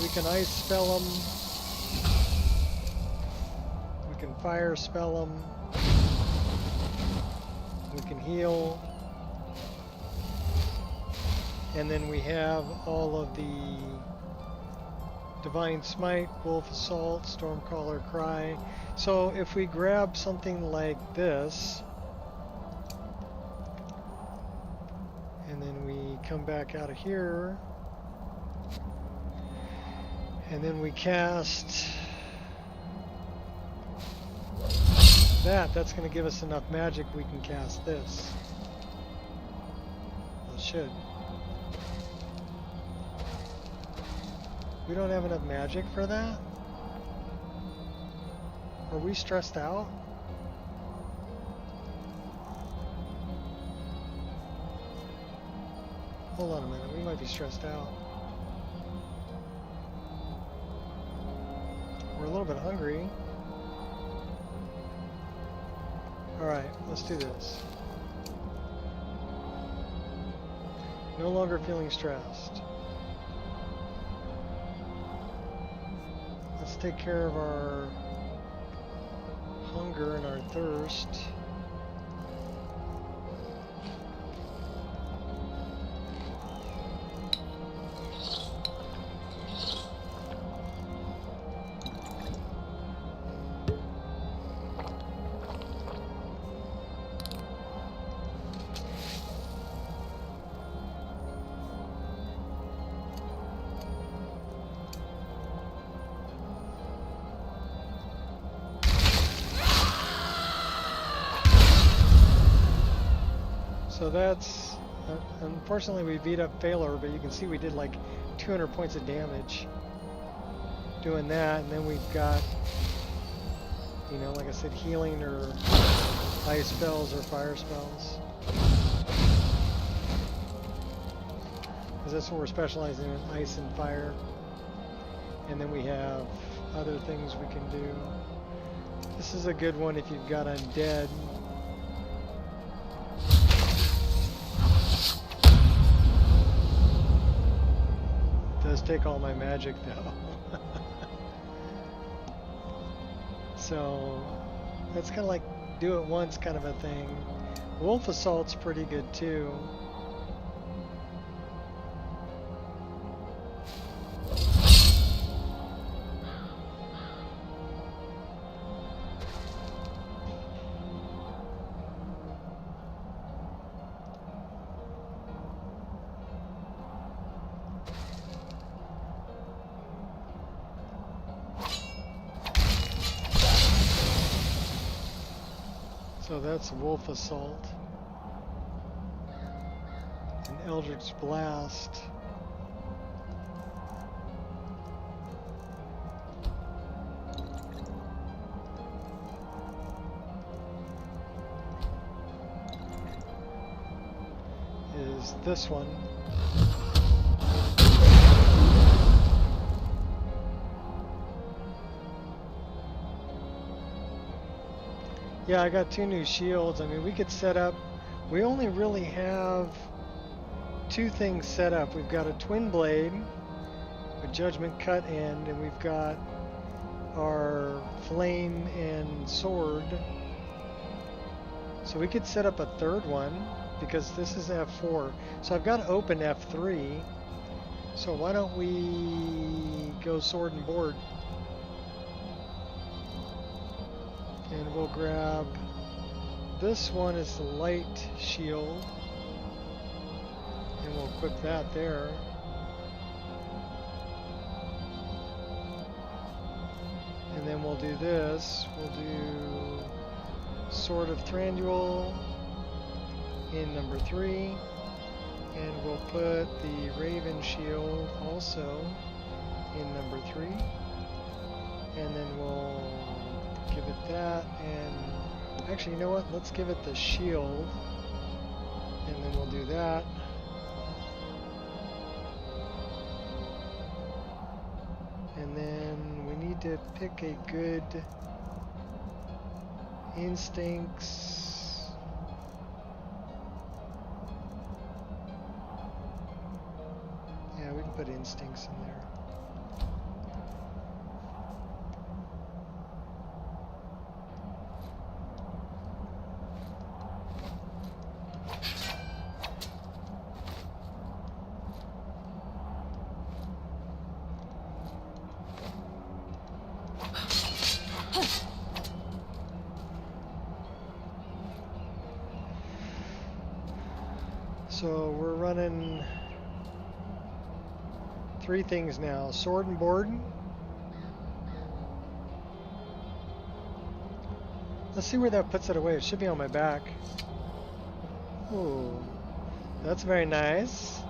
We can ice spell them. We can fire spell them. We can heal. And then we have all of the Divine Smite, Wolf Assault, Stormcaller Cry. So if we grab something like this, and then we come back out of here, and then we cast that's going to give us enough magic we can cast this. Well, it should. We don't have enough magic for that? Are we stressed out? Hold on a minute, we might be stressed out. We're a little bit hungry. Alright, let's do this. No longer feeling stressed. Let's take care of our hunger and our thirst. So that's, unfortunately we beat up Phalor, but you can see we did like 200 points of damage doing that, and then we've got, you know, like I said, healing or ice spells or fire spells. Because that's what we're specializing in, ice and fire. And then we have other things we can do. This is a good one if you've got undead. Does take all my magic though. So that's kind of like do it once kind of a thing. Wolf Assault's pretty good too. So that's Wolf Assault. An Eldritch Blast. Is this one. Yeah, I got 2 new shields. I mean, we could set up, we only really have 2 things set up. We've got a twin blade with Judgment Cut end, and we've got our flame and sword. So we could set up a 3rd one, because this is F4. So I've got open F3. So why don't we go sword and board? And we'll grab this one as the light shield, and we'll equip that there. And then we'll do this. We'll do Sword of Thranduil in number 3, and we'll put the Raven Shield also in number 3, and then we'll give it that, and actually, you know what? Let's give it the shield, and then we'll do that. And then we need to pick a good instincts. Yeah, we can put instincts in there. So we're running 3 things now. Sword and board. Let's see where that puts it away. It should be on my back. Ooh, that's very nice.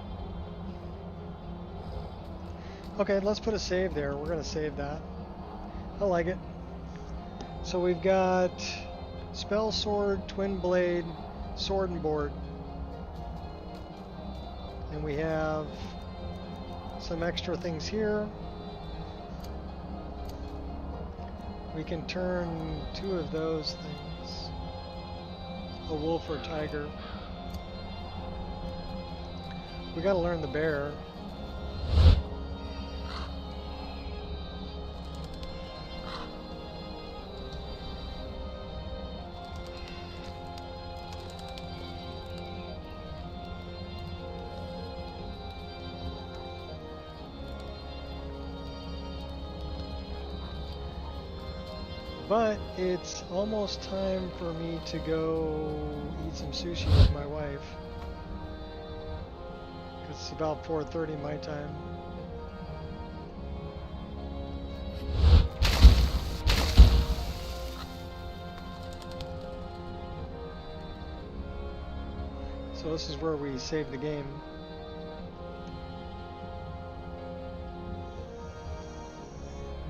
Okay, let's put a save there. We're going to save that. I like it. So we've got spell, sword, twin blade, sword and board. And we have some extra things here. We can turn 2 of those things. A wolf or tiger. We got to learn the bear. But it's almost time for me to go eat some sushi with my wife. It's about 4:30 my time. So this is where we save the game.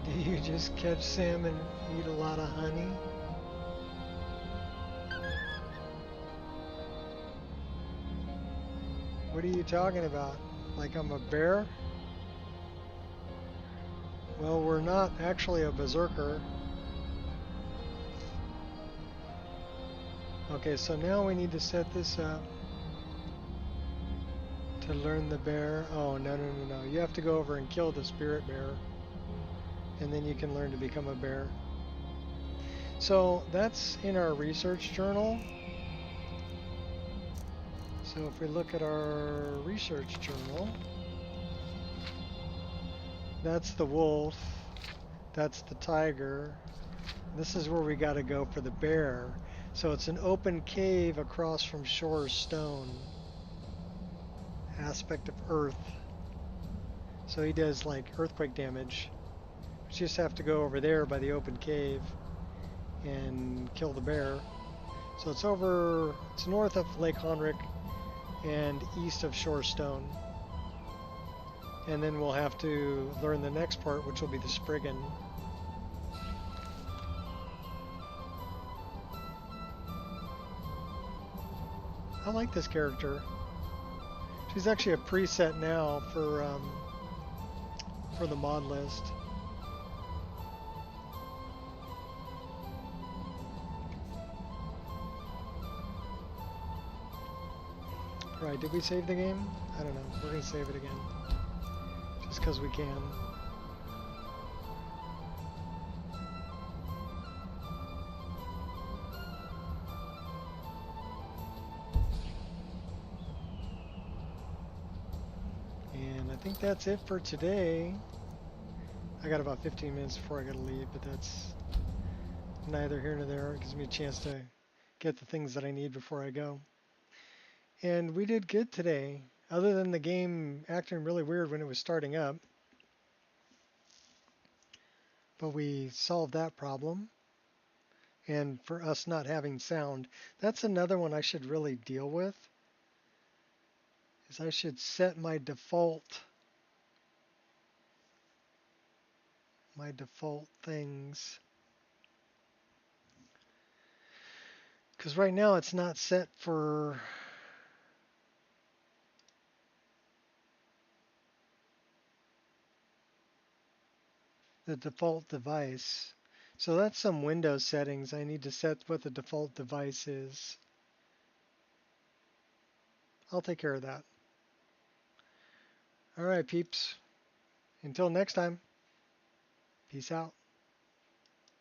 Do you just catch salmon and eat a lot of honey? What are you talking about? Like I'm a bear? Well, we're not actually a berserker. Okay, so now we need to set this up to learn the bear. Oh, no. You have to go over and kill the spirit bear. And then you can learn to become a bear. So that's in our research journal. So if we look at our research journal, that's the wolf, that's the tiger. This is where we got to go for the bear. So it's an open cave across from Shore's Stone. Aspect of Earth. So he does like earthquake damage. We just have to go over there by the open cave and kill the bear. So it's north of Lake Honrick and east of Shore Stone. And then we'll have to learn the next part, which will be the Spriggan. I like this character. She's actually a preset now for the mod list. Right, did we save the game? I don't know. We're going to save it again. Just because we can. And I think that's it for today. I got about 15 minutes before I got to leave, but that's neither here nor there. It gives me a chance to get the things that I need before I go. And we did good today, other than the game acting really weird when it was starting up. But we solved that problem. And for us not having sound, that's another one I should really deal with. Is I should set my default things. Because right now it's not set for the default device. So that's some Windows settings. I need to set what the default device is. I'll take care of that. All right, peeps. Until next time, peace out.